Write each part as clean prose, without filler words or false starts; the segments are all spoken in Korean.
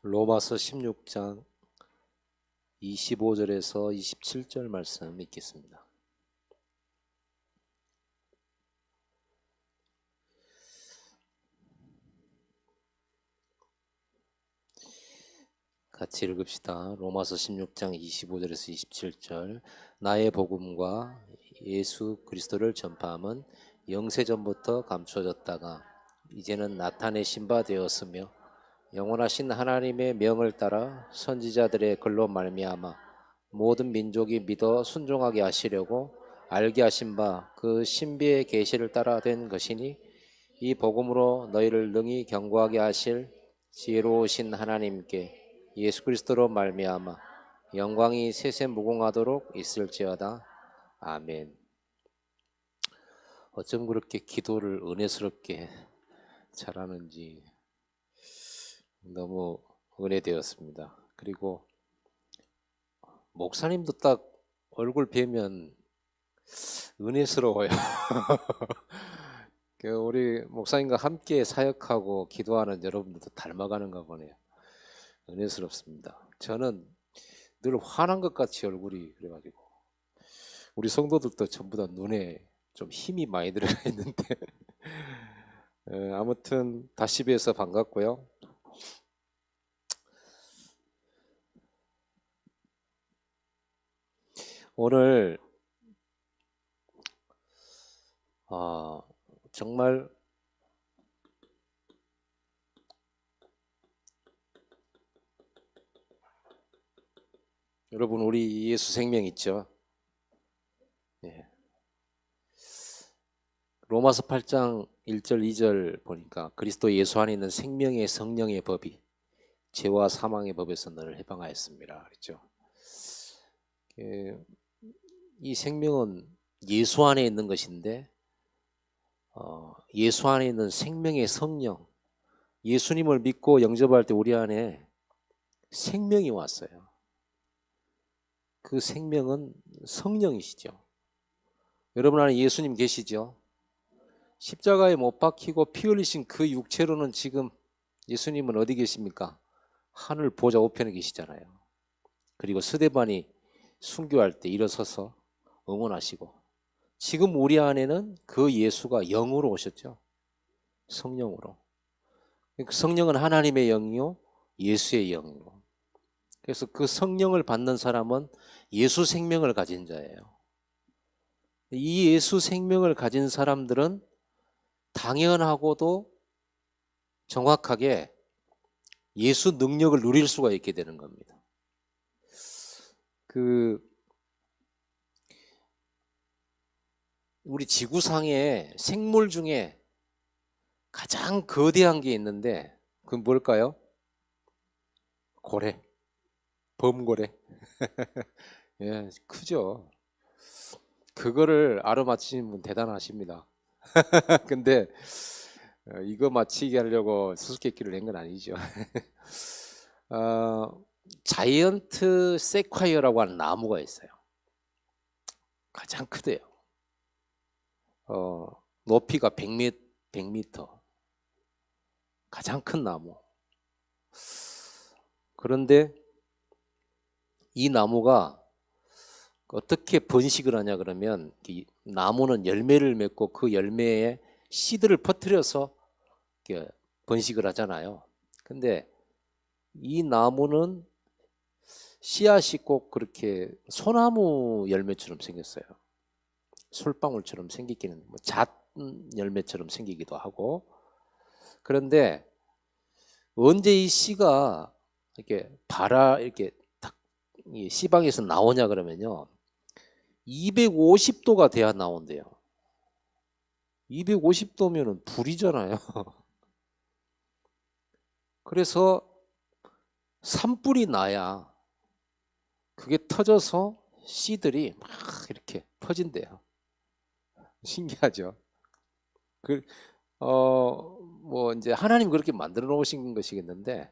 로마서 16장 25절에서 27절 말씀 읽겠습니다. 같이 읽읍시다. 로마서 16장 25절에서 27절. 나의 복음과 예수 그리스도를 전파함은 영세전부터 감춰졌다가 이제는 나타내신 바 되었으며 영원하신 하나님의 명을 따라 선지자들의 글로 말미암아 모든 민족이 믿어 순종하게 하시려고 알게 하신 바 그 신비의 계시를 따라 된 것이니 이 복음으로 너희를 능히 경고하게 하실 지혜로우신 하나님께 예수 그리스도로 말미암아 영광이 세세 무궁하도록 있을지어다. 아멘. 어쩜 그렇게 기도를 은혜스럽게 잘하는지 너무 은혜되었습니다. 그리고 목사님도 딱 얼굴 뵈면 은혜스러워요. 우리 목사님과 함께 사역하고 기도하는 여러분들도 닮아가는가 보네요. 은혜스럽습니다. 저는 늘 화난 것 같이 얼굴이 그래가지고 우리 성도들도 전부 다 눈에 좀 힘이 많이 들어가 있는데 아무튼 다시 뵈서 반갑고요. 오늘 정말 여러분 우리 예수 생명 있죠? 예. 로마서 8장 1절 2절 보니까 그리스도 예수 안에 있는 생명의 성령의 법이 죄와 사망의 법에서 너를 해방하였습니다. 그렇죠? 이 생명은 예수 안에 있는 것인데 예수 안에 있는 생명의 성령, 예수님을 믿고 영접할 때 우리 안에 생명이 왔어요. 그 생명은 성령이시죠. 여러분 안에 예수님 계시죠? 십자가에 못 박히고 피 흘리신 그 육체로는 지금 예수님은 어디 계십니까? 하늘 보좌 우편에 계시잖아요. 그리고 스데반이 순교할 때 일어서서 응원하시고 지금 우리 안에는 그 예수가 영으로 오셨죠. 성령으로. 성령은 하나님의 영이요 예수의 영이고, 그래서 그 성령을 받는 사람은 예수 생명을 가진 자예요. 이 예수 생명을 가진 사람들은 당연하고도 정확하게 예수 능력을 누릴 수가 있게 되는 겁니다. 우리 지구상의 생물 중에 가장 거대한 게 있는데 그건 뭘까요? 고래, 범고래. 예, 크죠. 그거를 알아맞히신 분 대단하십니다. 근데 이거 맞히게 하려고 수수께끼를 낸 건 아니죠. 자이언트 세콰이어라고 하는 나무가 있어요. 가장 크대요. 높이가 100m. 가장 큰 나무. 그런데 이 나무가 어떻게 번식을 하냐 그러면 이 나무는 열매를 맺고 그 열매에 씨들을 퍼뜨려서 번식을 하잖아요. 근데 이 나무는 씨앗이 꼭 그렇게 소나무 열매처럼 생겼어요. 솔방울처럼 생기기는 잣 열매처럼 생기기도 하고. 그런데 언제 이 씨가 이렇게 이렇게 딱 씨방에서 나오냐 그러면요, 250도가 돼야 나온대요. 250도면은 불이잖아요. 그래서 산불이 나야 그게 터져서 씨들이 막 이렇게 퍼진대요. 신기하죠. 뭐 이제 하나님 그렇게 만들어 놓으신 것이겠는데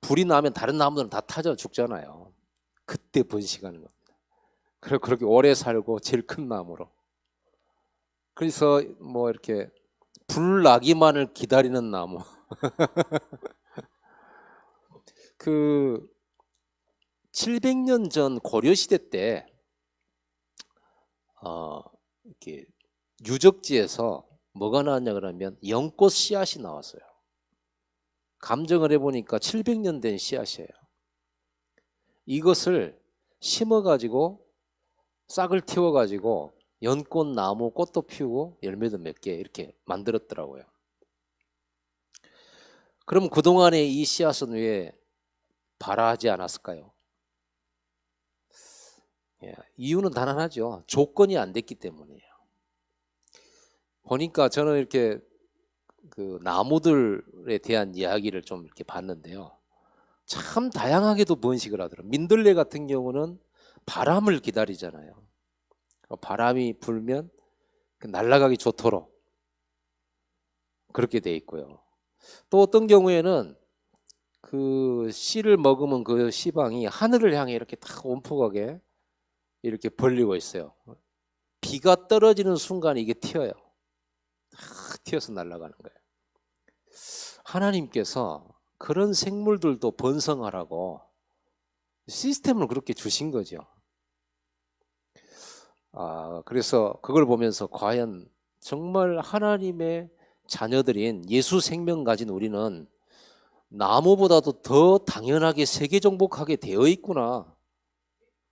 불이 나면 다른 나무들은 다 타져 죽잖아요. 그때 번식하는 겁니다. 그리고 그렇게 오래 살고 제일 큰 나무로. 그래서 뭐 이렇게 불 나기만을 기다리는 나무. 그 700년 전 고려 시대 때 이렇게 유적지에서 뭐가 나왔냐 그러면 연꽃 씨앗이 나왔어요. 감정을 해보니까 700년 된 씨앗이에요. 이것을 심어가지고 싹을 틔워가지고 연꽃 나무 꽃도 피우고 열매도 몇 개 이렇게 만들었더라고요. 그럼 그동안에 이 씨앗은 왜 발화하지 않았을까요? 이유는 단언하죠. 조건이 안 됐기 때문이에요. 보니까 저는 이렇게 그 나무들에 대한 이야기를 좀 이렇게 봤는데요. 참 다양하게도 번식을 하더라고요. 민들레 같은 경우는 바람을 기다리잖아요. 바람이 불면 날아가기 좋도록 그렇게 돼 있고요. 또 어떤 경우에는 그 씨를 먹으면 그 씨방이 하늘을 향해 이렇게 딱 온폭하게 이렇게 벌리고 있어요. 비가 떨어지는 순간 이게 튀어요. 탁 튀어서 날아가는 거예요. 하나님께서 그런 생물들도 번성하라고 시스템을 그렇게 주신 거죠. 그래서 그걸 보면서 과연 정말 하나님의 자녀들인 예수 생명 가진 우리는 나무보다도 더 당연하게 세계 정복하게 되어 있구나.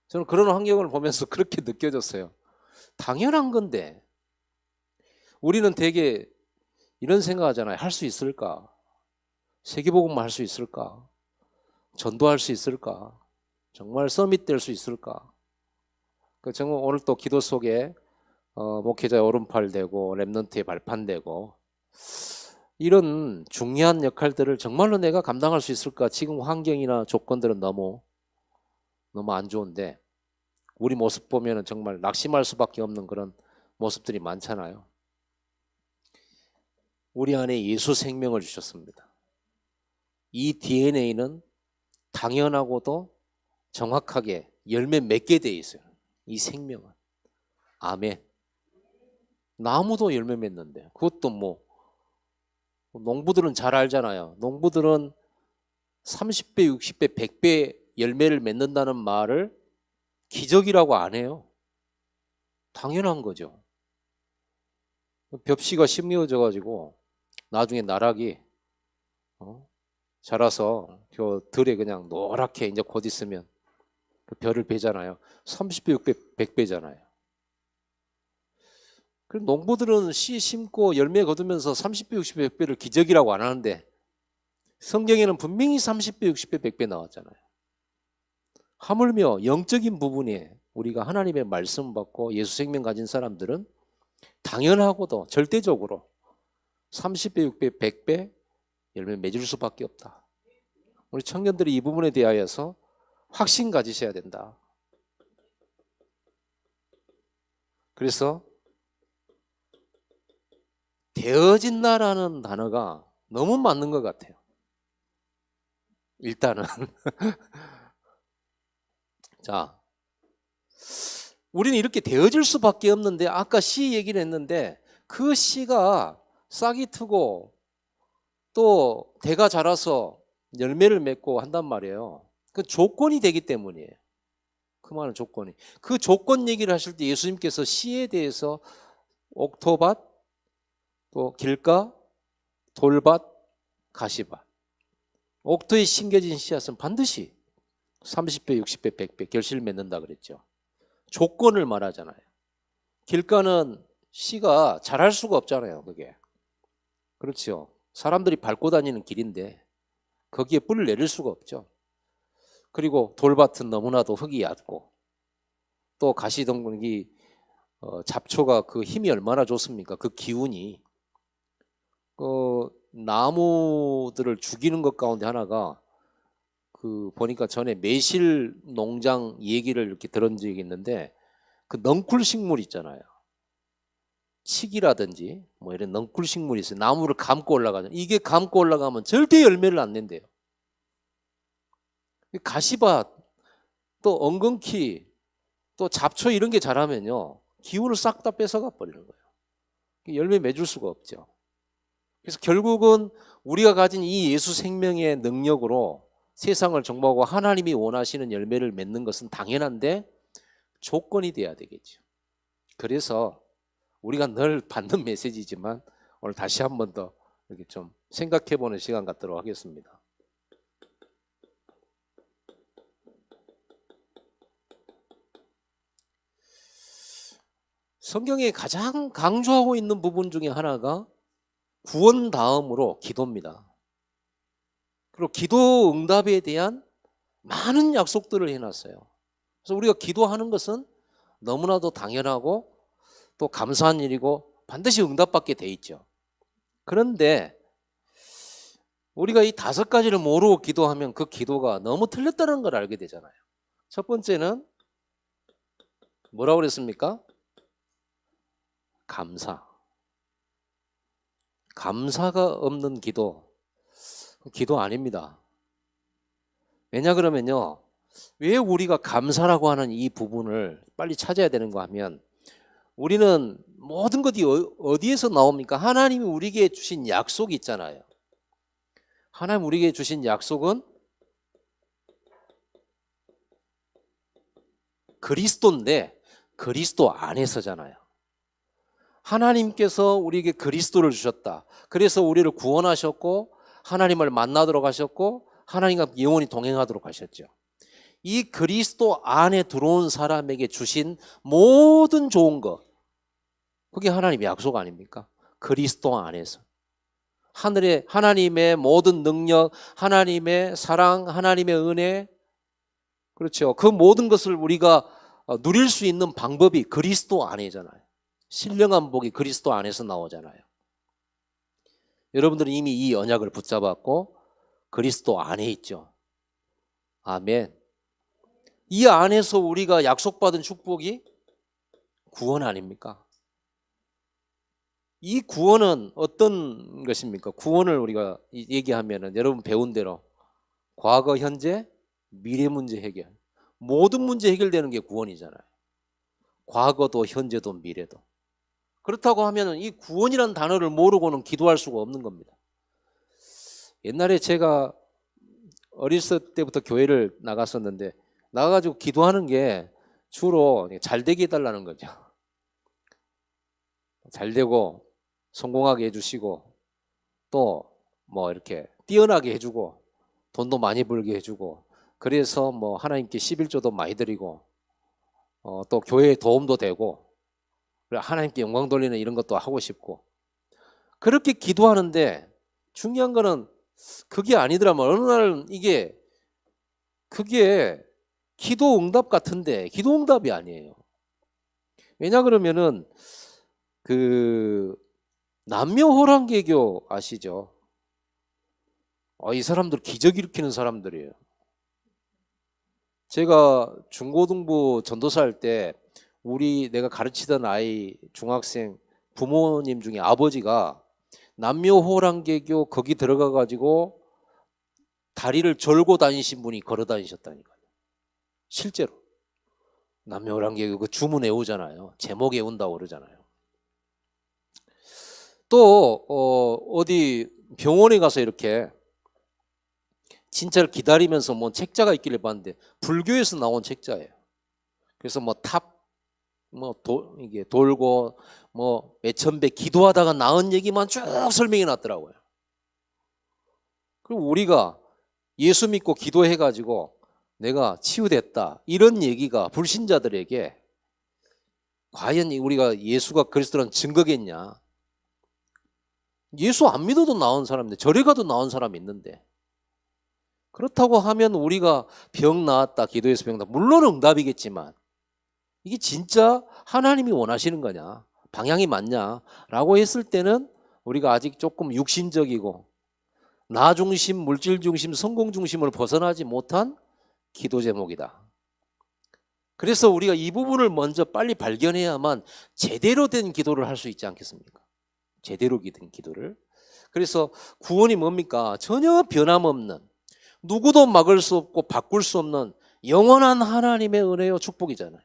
저는 그런 환경을 보면서 그렇게 느껴졌어요. 당연한 건데 우리는 되게 이런 생각하잖아요. 할 수 있을까? 세계복음만 할 수 있을까? 전도할 수 있을까? 정말 서밋 될 수 있을까? 정말 오늘 또 기도 속에 목회자의 오른팔 되고 렘넌트의 발판 되고 이런 중요한 역할들을 정말로 내가 감당할 수 있을까? 지금 환경이나 조건들은 너무 안 좋은데 우리 모습 보면은 정말 낙심할 수밖에 없는 그런 모습들이 많잖아요. 우리 안에 예수 생명을 주셨습니다. 이 DNA는 당연하고도 정확하게 열매 맺게 돼 있어요. 이 생명은. 아멘. 나무도 열매 맺는데 그것도 뭐 농부들은 잘 알잖아요. 농부들은 30배, 60배, 100배 열매를 맺는다는 말을 기적이라고 안 해요. 당연한 거죠. 벽시가 심겨져 가지고 나중에 나락이 자라서 저 들에 그냥 노랗게 이제 곧 있으면 그 벼를 베잖아요. 30배, 6배, 100배잖아요. 그럼 농부들은 씨 심고 열매 거두면서 30배, 60배, 100배를 기적이라고 안 하는데 성경에는 분명히 30배, 60배, 100배 나왔잖아요. 하물며 영적인 부분에 우리가 하나님의 말씀 받고 예수 생명 가진 사람들은 당연하고도 절대적으로 30배, 6배, 100배 열매 맺을 수밖에 없다. 우리 청년들이 이 부분에 대하여서 확신 가지셔야 된다. 그래서 되어진다라는 단어가 너무 맞는 것 같아요. 일단은 자, 우리는 이렇게 되어질 수밖에 없는데 아까 씨 얘기를 했는데 그 씨가 싹이 트고 또 대가 자라서 열매를 맺고 한단 말이에요. 그 조건이 되기 때문이에요. 그 말은 조건이. 그 조건 얘기를 하실 때 예수님께서 씨에 대해서 옥토밭, 또 길가, 돌밭, 가시밭. 옥토에 심겨진 씨앗은 반드시 30배, 60배, 100배 결실을 맺는다 그랬죠. 조건을 말하잖아요. 길가는 씨가 자랄 수가 없잖아요. 그게. 그렇죠. 사람들이 밟고 다니는 길인데 거기에 뿔을 내릴 수가 없죠. 그리고 돌밭은 너무나도 흙이 얕고 또 가시덩굴이 잡초가 그 힘이 얼마나 좋습니까? 그 기운이 나무들을 죽이는 것 가운데 하나가 그 보니까 전에 매실 농장 얘기를 이렇게 들은 적이 있는데 그 넝쿨 식물 있잖아요. 칡이라든지 뭐 이런 넝쿨 식물이 있어요. 나무를 감고 올라가죠. 이게 감고 올라가면 절대 열매를 안 낸대요. 가시밭 또 엉겅퀴 또 잡초 이런 게 자라면요 기운을 싹 다 뺏어가 버리는 거예요. 열매 맺을 수가 없죠. 그래서 결국은 우리가 가진 이 예수 생명의 능력으로 세상을 정복하고 하나님이 원하시는 열매를 맺는 것은 당연한데 조건이 돼야 되겠죠. 그래서 우리가 늘 받는 메시지지만 오늘 다시 한 번 더 이렇게 좀 생각해보는 시간 갖도록 하겠습니다. 성경에 가장 강조하고 있는 부분 중에 하나가 구원 다음으로 기도입니다. 그리고 기도 응답에 대한 많은 약속들을 해놨어요. 그래서 우리가 기도하는 것은 너무나도 당연하고 또 감사한 일이고 반드시 응답받게 돼 있죠. 그런데 우리가 이 5가지를 모르고 기도하면 그 기도가 너무 틀렸다는 걸 알게 되잖아요. 첫 번째는 뭐라고 그랬습니까? 감사가 없는 기도, 기도 아닙니다. 왜냐 그러면요, 왜 우리가 감사라고 하는 이 부분을 빨리 찾아야 되는가 하면, 우리는 모든 것이 어디에서 나옵니까? 하나님이 우리에게 주신 약속이 있잖아요. 하나님 우리에게 주신 약속은 그리스도인데 그리스도 안에서잖아요. 하나님께서 우리에게 그리스도를 주셨다. 그래서 우리를 구원하셨고 하나님을 만나도록 하셨고 하나님과 영원히 동행하도록 하셨죠. 이 그리스도 안에 들어온 사람에게 주신 모든 좋은 것, 그게 하나님의 약속 아닙니까? 그리스도 안에서 하나님의 모든 능력, 하나님의 사랑, 하나님의 은혜, 그렇죠. 그 모든 것을 우리가 누릴 수 있는 방법이 그리스도 안에잖아요. 신령한 복이 그리스도 안에서 나오잖아요. 여러분들은 이미 이 언약을 붙잡았고 그리스도 안에 있죠. 아멘. 이 안에서 우리가 약속받은 축복이 구원 아닙니까? 이 구원은 어떤 것입니까? 구원을 우리가 얘기하면은 여러분 배운 대로 과거, 현재, 미래 문제 해결, 모든 문제 해결되는 게 구원이잖아요. 과거도 현재도 미래도. 그렇다고 하면 이 구원이라는 단어를 모르고는 기도할 수가 없는 겁니다. 옛날에 제가 어렸을 때부터 교회를 나갔었는데 나가가지고 기도하는 게 주로 잘 되게 해달라는 거죠. 잘 되고 성공하게 해주시고 또 뭐 이렇게 뛰어나게 해주고 돈도 많이 벌게 해주고, 그래서 뭐 하나님께 11조도 많이 드리고 또 교회에 도움도 되고 하나님께 영광 돌리는 이런 것도 하고 싶고 그렇게 기도하는데, 중요한 거는 그게 아니더라면 어느 날 그게 기도 응답 같은데 기도 응답이 아니에요. 왜냐 그러면은 그 남묘호랑개교 아시죠? 이 사람들 기적 일으키는 사람들이에요. 제가 중고등부 전도사 할 때 내가 가르치던 아이 중학생 부모님 중에 아버지가 남묘호랑개교 거기 들어가 가지고 다리를 절고 다니신 분이 걸어 다니셨다니까요. 실제로 남묘호랑개교 그 주문 외우잖아요. 제목 외운다고 그러잖아요. 또 어디 병원에 가서 이렇게 진짜를 기다리면서 뭐 책자가 있길래 봤는데 불교에서 나온 책자예요. 그래서 이게 돌고 뭐 몇천 배 기도하다가 나은 얘기만 쭉 설명해 놨더라고요. 그리고 우리가 예수 믿고 기도해 가지고 내가 치유됐다 이런 얘기가 불신자들에게 과연 우리가 예수가 그리스도라는 증거겠냐? 예수 안 믿어도 나온 사람인데, 절에 가도 나온 사람이 있는데, 그렇다고 하면 우리가 병 나았다, 기도해서 병 나았다, 물론 응답이겠지만 이게 진짜 하나님이 원하시는 거냐, 방향이 맞냐 라고 했을 때는 우리가 아직 조금 육신적이고 나 중심, 물질 중심, 성공 중심을 벗어나지 못한 기도 제목이다. 그래서 우리가 이 부분을 먼저 빨리 발견해야만 제대로 된 기도를 할 수 있지 않겠습니까? 제대로 된 기도를. 그래서 구원이 뭡니까? 전혀 변함없는, 누구도 막을 수 없고 바꿀 수 없는 영원한 하나님의 은혜요 축복이잖아요.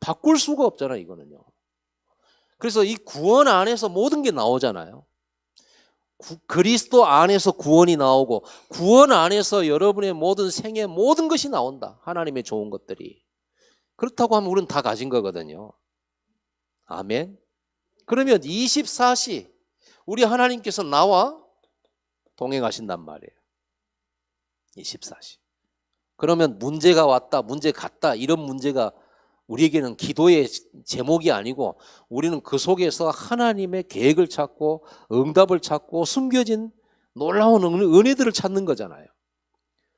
바꿀 수가 없잖아요, 이거는요. 그래서 이 구원 안에서 모든 게 나오잖아요. 그리스도 안에서 구원이 나오고 구원 안에서 여러분의 모든 생애 모든 것이 나온다. 하나님의 좋은 것들이. 그렇다고 하면 우리는 다 가진 거거든요. 아멘. 그러면 24시 우리 하나님께서 나와 동행하신단 말이에요. 24시. 그러면 문제가 왔다, 문제 갔다 이런 문제가 우리에게는 기도의 제목이 아니고 우리는 그 속에서 하나님의 계획을 찾고 응답을 찾고 숨겨진 놀라운 은혜들을 찾는 거잖아요.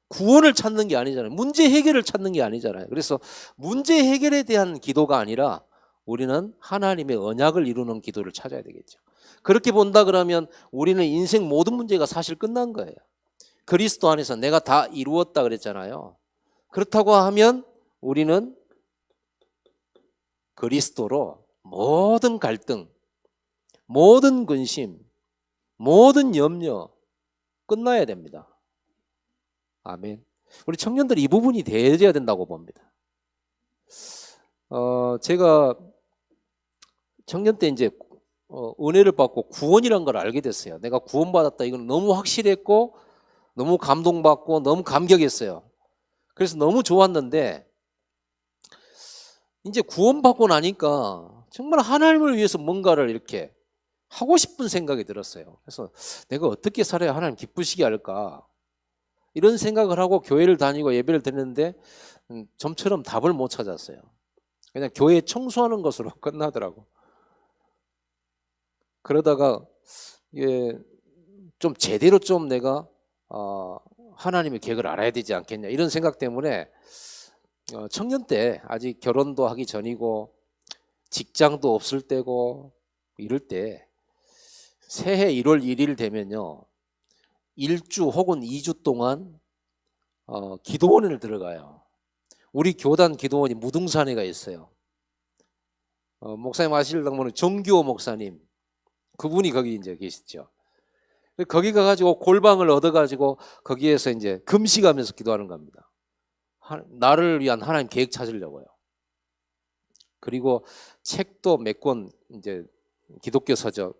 구원을 찾는 게 아니잖아요. 문제 해결을 찾는 게 아니잖아요. 그래서 문제 해결에 대한 기도가 아니라 우리는 하나님의 언약을 이루는 기도를 찾아야 되겠죠. 그렇게 본다 그러면 우리는 인생 모든 문제가 사실 끝난 거예요. 그리스도 안에서 내가 다 이루었다 그랬잖아요. 그렇다고 하면 우리는 그리스도로 모든 갈등, 모든 근심, 모든 염려 끝나야 됩니다. 아멘. 우리 청년들이 이 부분이 되어야 된다고 봅니다. 제가 청년 때 이제 은혜를 받고 구원이란 걸 알게 됐어요. 내가 구원받았다. 이건 너무 확실했고 너무 감동받고 너무 감격했어요. 그래서 너무 좋았는데 이제 구원받고 나니까 정말 하나님을 위해서 뭔가를 이렇게 하고 싶은 생각이 들었어요. 그래서 내가 어떻게 살아야 하나님 기쁘시게 할까 이런 생각을 하고 교회를 다니고 예배를 드렸는데 좀처럼 답을 못 찾았어요. 그냥 교회 청소하는 것으로 끝나더라고. 그러다가 좀 제대로 좀 내가 하나님의 계획을 알아야 되지 않겠냐 이런 생각 때문에 청년 때 아직 결혼도 하기 전이고 직장도 없을 때고 이럴 때 새해 1월 1일 되면요 1주 혹은 2주 동안 기도원을 들어가요. 우리 교단 기도원이 무등산에가 있어요. 목사님 아시려고 보면 정규호 목사님 그분이 거기 이제 계시죠. 거기 가가지고 골방을 얻어가지고 거기에서 이제 금식하면서 기도하는 겁니다. 나를 위한 하나님 계획 찾으려고요. 그리고 책도 몇 권 이제 기독교 서적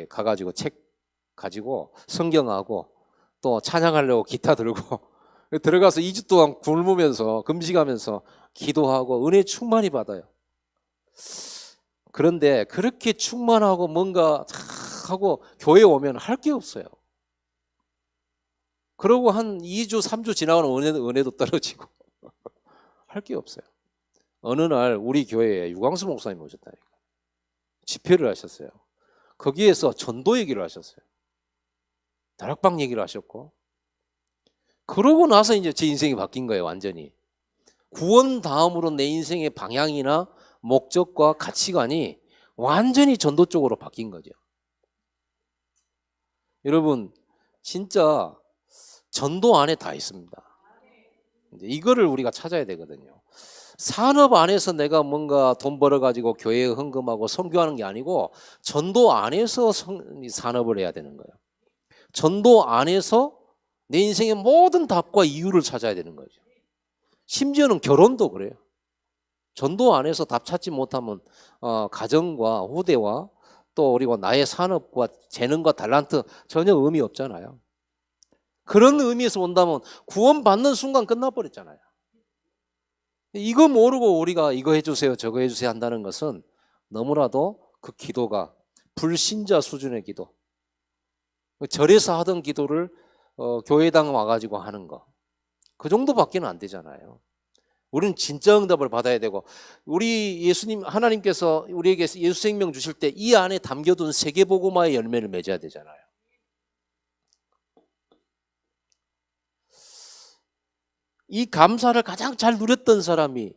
가가지고 책 가지고 성경하고 또 찬양하려고 기타 들고 들어가서 2주 동안 굶으면서 금식하면서 기도하고 은혜 충만히 받아요. 그런데 그렇게 충만하고 뭔가 하고 교회 오면 할 게 없어요. 그러고 한 2주 3주 지나가는 은혜도 떨어지고 할 게 없어요. 어느 날 우리 교회에 유광수 목사님 오셨다니까. 집회를 하셨어요. 거기에서 전도 얘기를 하셨어요. 다락방 얘기를 하셨고 그러고 나서 이제 제 인생이 바뀐 거예요. 완전히. 구원 다음으로 내 인생의 방향이나 목적과 가치관이 완전히 전도 쪽으로 바뀐 거죠. 여러분 진짜 전도 안에 다 있습니다. 이거를 우리가 찾아야 되거든요. 산업 안에서 내가 뭔가 돈 벌어가지고 교회에 헌금하고 선교하는 게 아니고 전도 안에서 산업을 해야 되는 거예요. 전도 안에서 내 인생의 모든 답과 이유를 찾아야 되는 거죠. 심지어는 결혼도 그래요. 전도 안에서 답 찾지 못하면 가정과 후대와 또 그리고 나의 산업과 재능과 달란트 전혀 의미 없잖아요. 그런 의미에서 본다면 구원받는 순간 끝나버렸잖아요. 이거 모르고 우리가 이거 해주세요 저거 해주세요 한다는 것은 너무나도 그 기도가 불신자 수준의 기도, 절에서 하던 기도를 교회당 와가지고 하는 거, 그 정도밖에는 안 되잖아요. 우리는 진짜 응답을 받아야 되고 우리 예수님 하나님께서 우리에게 예수 생명 주실 때 이 안에 담겨둔 세계복음화의 열매를 맺어야 되잖아요. 이 감사를 가장 잘 누렸던 사람이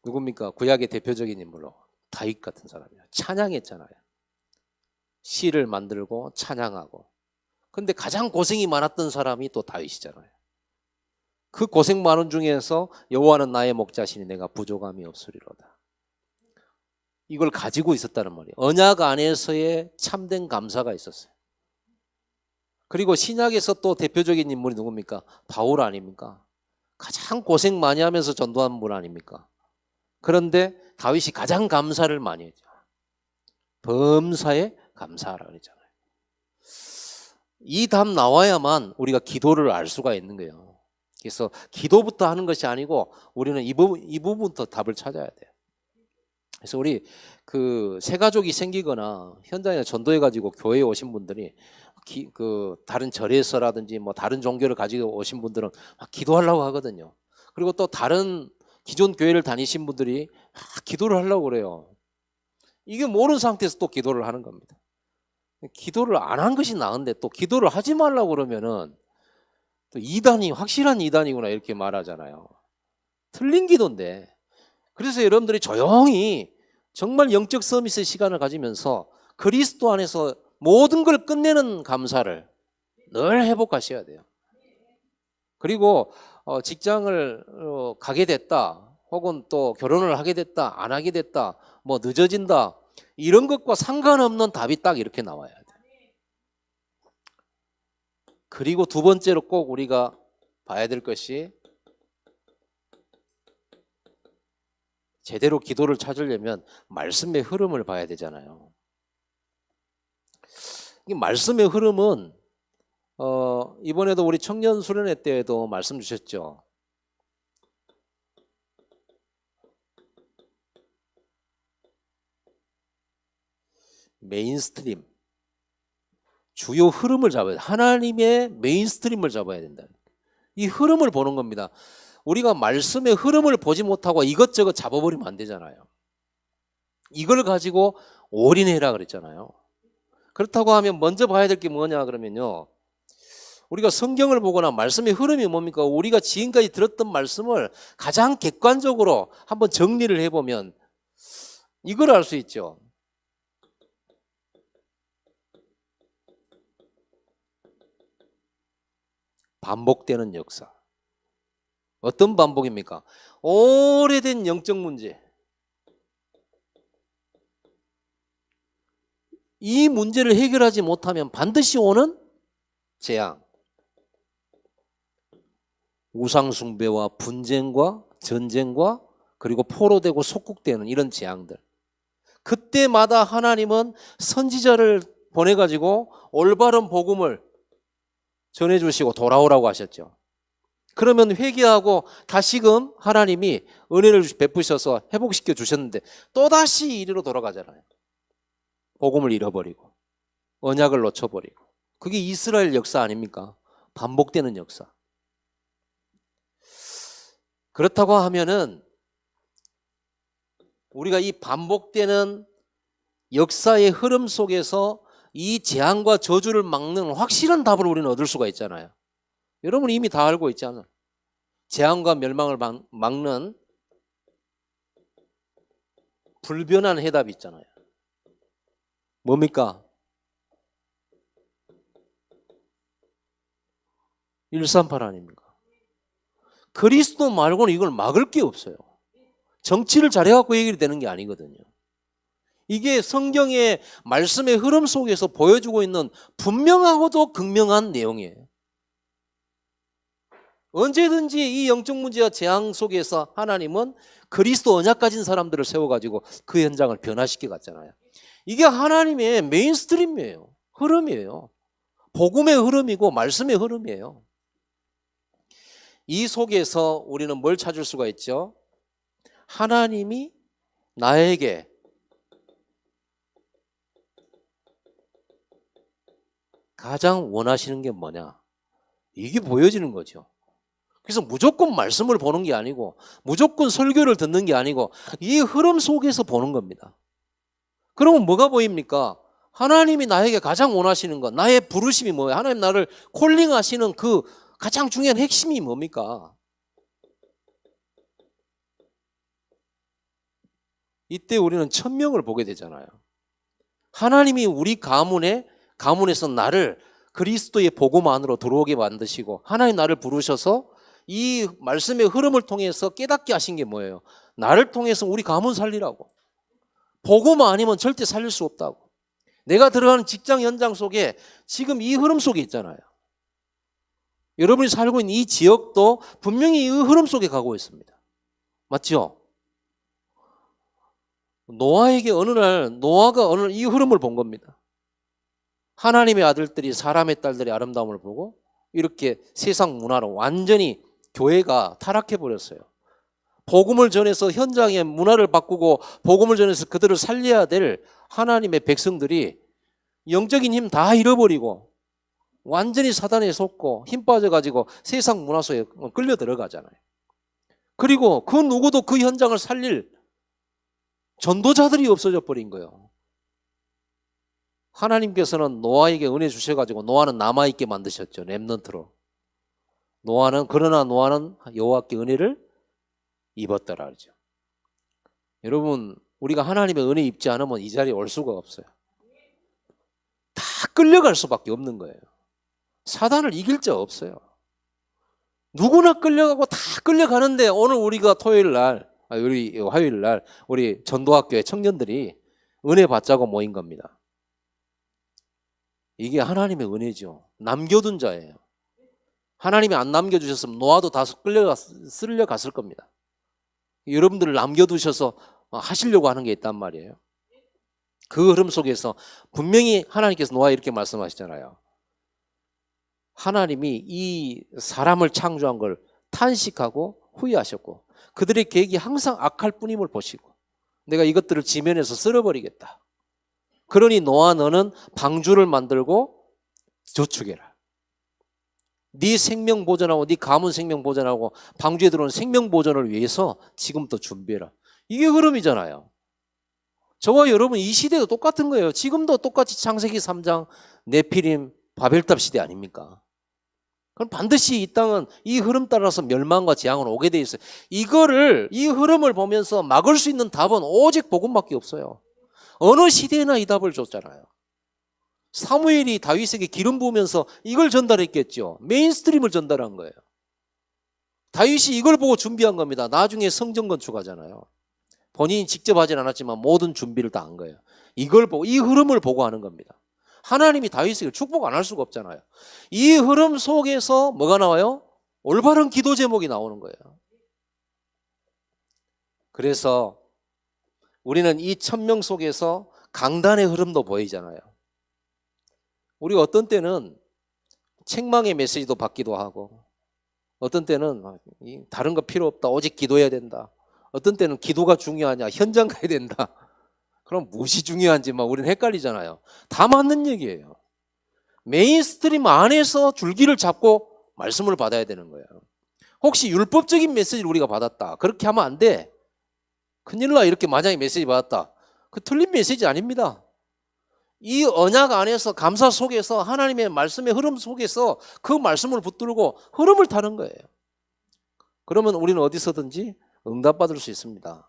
누굽니까? 구약의 대표적인 인물로 다윗 같은 사람이에요. 찬양했잖아요. 시를 만들고 찬양하고. 근데 가장 고생이 많았던 사람이 또 다윗이잖아요. 그 고생 많은 중에서 여호와는 나의 목자시니 내가 부족함이 없으리로다. 이걸 가지고 있었다는 말이에요. 언약 안에서의 참된 감사가 있었어요. 그리고 신약에서 또 대표적인 인물이 누굽니까? 바울 아닙니까? 가장 고생 많이 하면서 전도한 분 아닙니까? 그런데 다윗이 가장 감사를 많이 했죠. 범사에 감사하라 그랬잖아요. 이 답 나와야만 우리가 기도를 알 수가 있는 거예요. 그래서 기도부터 하는 것이 아니고 우리는 이 부분부터 답을 찾아야 돼요. 그래서 우리 그 새 가족이 생기거나 현장에 전도해 가지고 교회에 오신 분들이 그 다른 절에서라든지 뭐 다른 종교를 가지고 오신 분들은 막 기도하려고 하거든요. 그리고 또 다른 기존 교회를 다니신 분들이 막 기도를 하려고 그래요. 이게 모르는 상태에서 또 기도를 하는 겁니다. 기도를 안 한 것이 나은데 또 기도를 하지 말라고 그러면은 또 이단이 확실한 이단이구나 이렇게 말하잖아요. 틀린 기도인데. 그래서 여러분들이 조용히 정말 영적 서밋의 시간을 가지면서 그리스도 안에서 모든 걸 끝내는 감사를 늘 회복하셔야 돼요. 그리고 직장을 가게 됐다, 혹은 또 결혼을 하게 됐다, 안 하게 됐다, 뭐 늦어진다, 이런 것과 상관없는 답이 딱 이렇게 나와야 돼요. 그리고 두 번째로 꼭 우리가 봐야 될 것이, 제대로 기도를 찾으려면 말씀의 흐름을 봐야 되잖아요. 이 말씀의 흐름은 이번에도 우리 청년 수련회 때에도 말씀 주셨죠. 메인스트림, 주요 흐름을 잡아야 돼. 하나님의 메인스트림을 잡아야 된다. 이 흐름을 보는 겁니다. 우리가 말씀의 흐름을 보지 못하고 이것저것 잡아버리면 안 되잖아요. 이걸 가지고 올인해라 그랬잖아요. 그렇다고 하면 먼저 봐야 될 게 뭐냐 그러면요, 우리가 성경을 보거나 말씀의 흐름이 뭡니까? 우리가 지금까지 들었던 말씀을 가장 객관적으로 한번 정리를 해보면 이걸 알 수 있죠. 반복되는 역사. 어떤 반복입니까? 오래된 영적 문제. 이 문제를 해결하지 못하면 반드시 오는 재앙. 우상숭배와 분쟁과 전쟁과 그리고 포로되고 속국되는 이런 재앙들. 그때마다 하나님은 선지자를 보내가지고 올바른 복음을 전해주시고 돌아오라고 하셨죠. 그러면 회개하고 다시금 하나님이 은혜를 베푸셔서 회복시켜 주셨는데 또다시 이리로 돌아가잖아요. 복음을 잃어버리고 언약을 놓쳐버리고. 그게 이스라엘 역사 아닙니까? 반복되는 역사. 그렇다고 하면은 우리가 이 반복되는 역사의 흐름 속에서 이 재앙과 저주를 막는 확실한 답을 우리는 얻을 수가 있잖아요. 여러분 이미 다 알고 있잖아요. 재앙과 멸망을 막는 불변한 해답이 있잖아요. 뭡니까? 138 아닙니까? 그리스도 말고는 이걸 막을 게 없어요. 정치를 잘해갖고 얘기를 되는 게 아니거든요. 이게 성경의 말씀의 흐름 속에서 보여주고 있는 분명하고도 극명한 내용이에요. 언제든지 이 영적 문제와 재앙 속에서 하나님은 그리스도 언약 가진 사람들을 세워가지고 그 현장을 변화시켜 갔잖아요. 이게 하나님의 메인스트림이에요. 흐름이에요. 복음의 흐름이고 말씀의 흐름이에요. 이 속에서 우리는 뭘 찾을 수가 있죠? 하나님이 나에게 가장 원하시는 게 뭐냐? 이게 보여지는 거죠. 그래서 무조건 말씀을 보는 게 아니고 무조건 설교를 듣는 게 아니고 이 흐름 속에서 보는 겁니다. 그러면 뭐가 보입니까? 하나님이 나에게 가장 원하시는 것, 나의 부르심이 뭐예요? 하나님 나를 콜링하시는 그 가장 중요한 핵심이 뭡니까? 이때 우리는 천명을 보게 되잖아요. 하나님이 우리 가문에서 나를 그리스도의 복음 안으로 들어오게 만드시고 하나님 나를 부르셔서 이 말씀의 흐름을 통해서 깨닫게 하신 게 뭐예요? 나를 통해서 우리 가문 살리라고. 복음 아니면 절대 살릴 수 없다고. 내가 들어가는 직장 현장 속에 지금 이 흐름 속에 있잖아요. 여러분이 살고 있는 이 지역도 분명히 이 흐름 속에 가고 있습니다. 맞죠? 노아가 어느 날 이 흐름을 본 겁니다. 하나님의 아들들이 사람의 딸들의 아름다움을 보고 이렇게 세상 문화로 완전히 교회가 타락해 버렸어요. 복음을 전해서 현장의 문화를 바꾸고 복음을 전해서 그들을 살려야 될 하나님의 백성들이 영적인 힘 다 잃어버리고 완전히 사단에 속고 힘 빠져가지고 세상 문화 속에 끌려 들어가잖아요. 그리고 그 누구도 그 현장을 살릴 전도자들이 없어져 버린 거예요. 하나님께서는 노아에게 은혜 주셔가지고 노아는 남아있게 만드셨죠. 렘넌트로. 그러나 노아는 여호와께 은혜를 입었더라 그러죠. 여러분, 우리가 하나님의 은혜 입지 않으면 이 자리에 올 수가 없어요. 다 끌려갈 수밖에 없는 거예요. 사단을 이길 자 없어요. 누구나 끌려가고 다 끌려가는데 오늘 우리가 우리 화요일 날 우리 전도학교의 청년들이 은혜 받자고 모인 겁니다. 이게 하나님의 은혜죠. 남겨둔 자예요. 하나님이 안 남겨주셨으면 노아도 다 쓸려갔을 겁니다. 여러분들을 남겨두셔서 하시려고 하는 게 있단 말이에요. 그 흐름 속에서 분명히 하나님께서 노아에 이렇게 말씀하시잖아요. 하나님이 이 사람을 창조한 걸 탄식하고 후회하셨고 그들의 계획이 항상 악할 뿐임을 보시고 내가 이것들을 지면에서 쓸어버리겠다. 그러니 노아 너는 방주를 만들고 저축해라. 네 생명 보존하고 네 가문 생명 보존하고 방주에 들어온 생명 보존을 위해서 지금부터 준비해라. 이게 흐름이잖아요. 저와 여러분 이 시대도 똑같은 거예요. 지금도 똑같이 창세기 3장 네피림 바벨탑 시대 아닙니까? 그럼 반드시 이 땅은 이 흐름 따라서 멸망과 재앙은 오게 돼 있어요. 이 흐름을 보면서 막을 수 있는 답은 오직 복음밖에 없어요. 어느 시대에나 이 답을 줬잖아요. 사무엘이 다윗에게 기름 부으면서 이걸 전달했겠죠. 메인스트림을 전달한 거예요. 다윗이 이걸 보고 준비한 겁니다. 나중에 성전 건축하잖아요. 본인이 직접 하진 않았지만 모든 준비를 다 한 거예요. 이걸 보고 이 흐름을 보고 하는 겁니다. 하나님이 다윗에게 축복 안 할 수가 없잖아요. 이 흐름 속에서 뭐가 나와요? 올바른 기도 제목이 나오는 거예요. 그래서 우리는 이 천명 속에서 강단의 흐름도 보이잖아요. 우리가 어떤 때는 책망의 메시지도 받기도 하고 어떤 때는 다른 거 필요 없다. 오직 기도해야 된다. 어떤 때는 기도가 중요하냐. 현장 가야 된다. 그럼 무엇이 중요한지 우리는 헷갈리잖아요. 다 맞는 얘기예요. 메인스트림 안에서 줄기를 잡고 말씀을 받아야 되는 거예요. 혹시 율법적인 메시지를 우리가 받았다. 그렇게 하면 안 돼. 큰일 나. 이렇게 만약에 메시지 받았다. 그 틀린 메시지 아닙니다. 이 언약 안에서 감사 속에서 하나님의 말씀의 흐름 속에서 그 말씀을 붙들고 흐름을 타는 거예요. 그러면 우리는 어디서든지 응답받을 수 있습니다.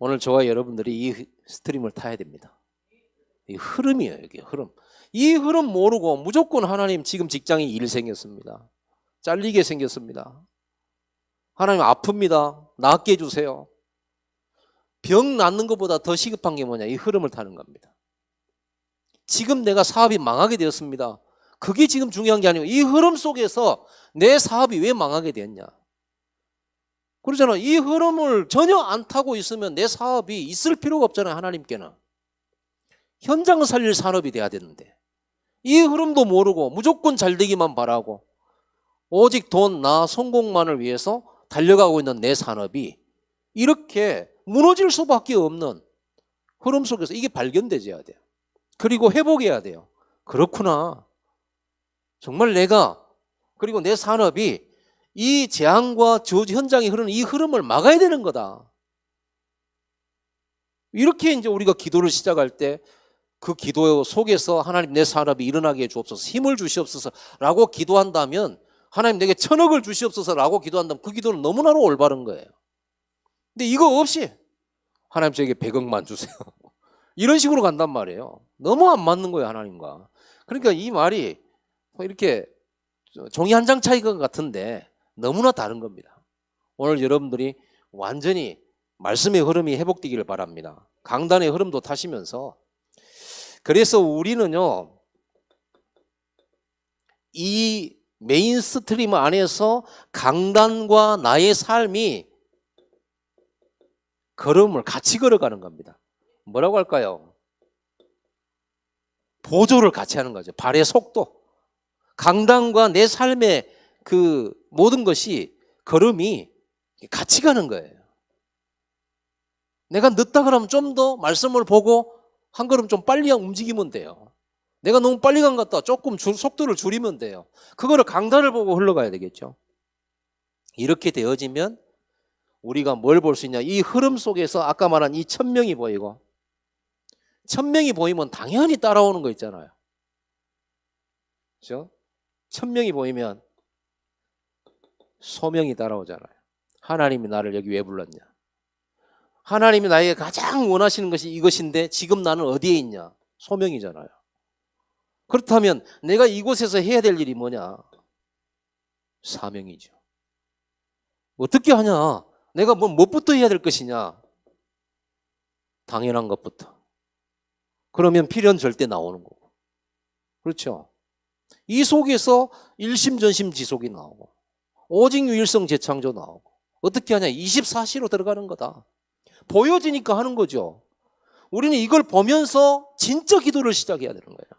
오늘 저와 여러분들이 이 스트림을 타야 됩니다. 이 흐름이에요. 이게 흐름. 이 흐름 모르고 무조건 하나님 지금 직장에 일 생겼습니다. 잘리게 생겼습니다. 하나님 아픕니다. 낫게 해주세요. 병 낫는 것보다 더 시급한 게 뭐냐? 이 흐름을 타는 겁니다. 지금 내가 사업이 망하게 되었습니다. 그게 지금 중요한 게 아니고 이 흐름 속에서 내 사업이 왜 망하게 되었냐? 그러잖아. 이 흐름을 전혀 안 타고 있으면 내 사업이 있을 필요가 없잖아요. 하나님께는. 현장을 살릴 산업이 돼야 되는데 이 흐름도 모르고 무조건 잘 되기만 바라고 오직 돈, 나, 성공만을 위해서 달려가고 있는 내 산업이 이렇게 무너질 수밖에 없는 흐름 속에서 이게 발견되어야 돼요. 그리고 회복해야 돼요. 그렇구나. 정말 그리고 내 산업이 이 재앙과 저주 현장에 흐르는 이 흐름을 막아야 되는 거다. 이렇게 이제 우리가 기도를 시작할 때 그 기도 속에서 하나님 내 산업이 일어나게 해 주옵소서, 힘을 주시옵소서라고 기도한다면 하나님 내게 1000억을 주시옵소서라고 기도한다면 그 기도는 너무나도 올바른 거예요. 근데 이거 없이 하나님 저에게 100억만 주세요. 이런 식으로 간단 말이에요. 너무 안 맞는 거예요, 하나님과. 그러니까 이 말이 이렇게 종이 한 장 차이인 것 같은데 너무나 다른 겁니다. 오늘 여러분들이 완전히 말씀의 흐름이 회복되기를 바랍니다. 강단의 흐름도 타시면서. 그래서 우리는요, 이 메인스트림 안에서 강단과 나의 삶이 걸음을 같이 걸어가는 겁니다. 뭐라고 할까요? 보조를 같이 하는 거죠. 발의 속도, 강단과 내 삶의 그 모든 것이 걸음이 같이 가는 거예요. 내가 늦다 그러면 좀 더 말씀을 보고 한 걸음 좀 빨리 움직이면 돼요. 내가 너무 빨리 간 것 같다. 조금 속도를 줄이면 돼요. 그거를 강단을 보고 흘러가야 되겠죠. 이렇게 되어지면 우리가 뭘 볼 수 있냐. 이 흐름 속에서 아까 말한 이 천명이 보이고, 천명이 보이면 당연히 따라오는 거 있잖아요. 그렇죠? 천명이 보이면 소명이 따라오잖아요. 하나님이 나를 여기 왜 불렀냐. 하나님이 나에게 가장 원하시는 것이 이것인데 지금 나는 어디에 있냐. 소명이잖아요. 그렇다면 내가 이곳에서 해야 될 일이 뭐냐. 사명이죠. 어떻게 하냐. 내가 무엇부터 해야 될 것이냐. 당연한 것부터. 그러면 필연 절대 나오는 거고. 그렇죠. 이 속에서 일심전심지속이 나오고, 오직 유일성 재창조 나오고, 어떻게 하냐. 24시로 들어가는 거다. 보여지니까 하는 거죠. 우리는 이걸 보면서 진짜 기도를 시작해야 되는 거예요.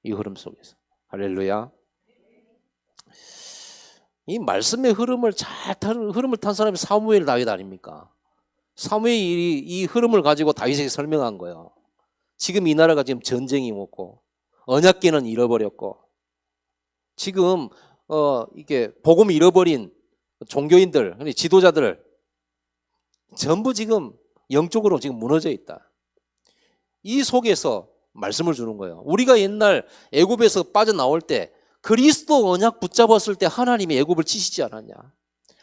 이 흐름 속에서. 할렐루야. 이 말씀의 흐름을 흐름을 탄 사람이 사무엘, 다윗 아닙니까? 사무엘이 이 흐름을 가지고 다윗에게 설명한 거예요. 지금 이 나라가 지금 전쟁이 오고 언약궤는 잃어버렸고, 지금 이게 복음을 잃어버린 종교인들, 지도자들 전부 지금 영적으로 지금 무너져 있다. 이 속에서 말씀을 주는 거예요. 우리가 옛날 애굽에서 빠져나올 때 그리스도 언약 붙잡았을 때 하나님이 애굽을 치시지 않았냐.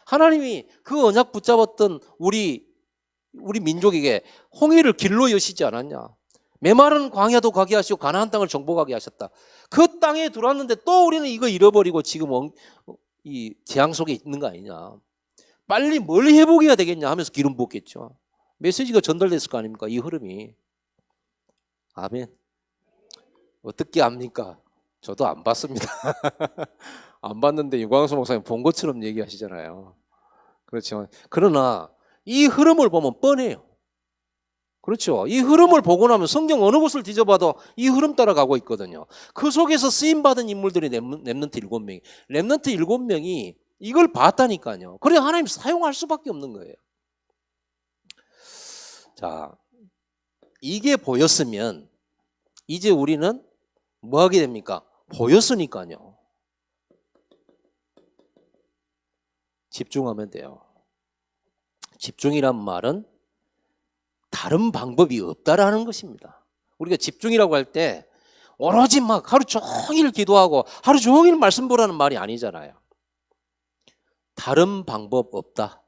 하나님이 그 언약 붙잡았던 우리 민족에게 홍해를 길로 여시지 않았냐. 메마른 광야도 가게 하시고 가나안 땅을 정복하게 하셨다. 그 땅에 들어왔는데 또 우리는 이거 잃어버리고 지금 이 재앙 속에 있는 거 아니냐. 빨리 뭘 회복해야 되겠냐 하면서 기름 붓겠죠. 메시지가 전달됐을 거 아닙니까? 이 흐름이. 아멘. 어떻게 압니까? 저도 안 봤습니다. 안 봤는데 유광수 목사님 본 것처럼 얘기하시잖아요. 그렇죠. 그러나 이 흐름을 보면 뻔해요. 그렇죠. 이 흐름을 보고 나면 성경 어느 곳을 뒤져봐도 이 흐름 따라가고 있거든요. 그 속에서 쓰임받은 인물들이 렘넌트 7명이. 렘넌트 7명이 이걸 봤다니까요. 그래 하나님 사용할 수밖에 없는 거예요. 자, 이게 보였으면 이제 우리는 뭐 하게 됩니까? 보였으니까요. 집중하면 돼요. 집중이란 말은 다른 방법이 없다라는 것입니다. 우리가 집중이라고 할 때 오로지 막 하루 종일 기도하고 하루 종일 말씀 보라는 말이 아니잖아요. 다른 방법 없다.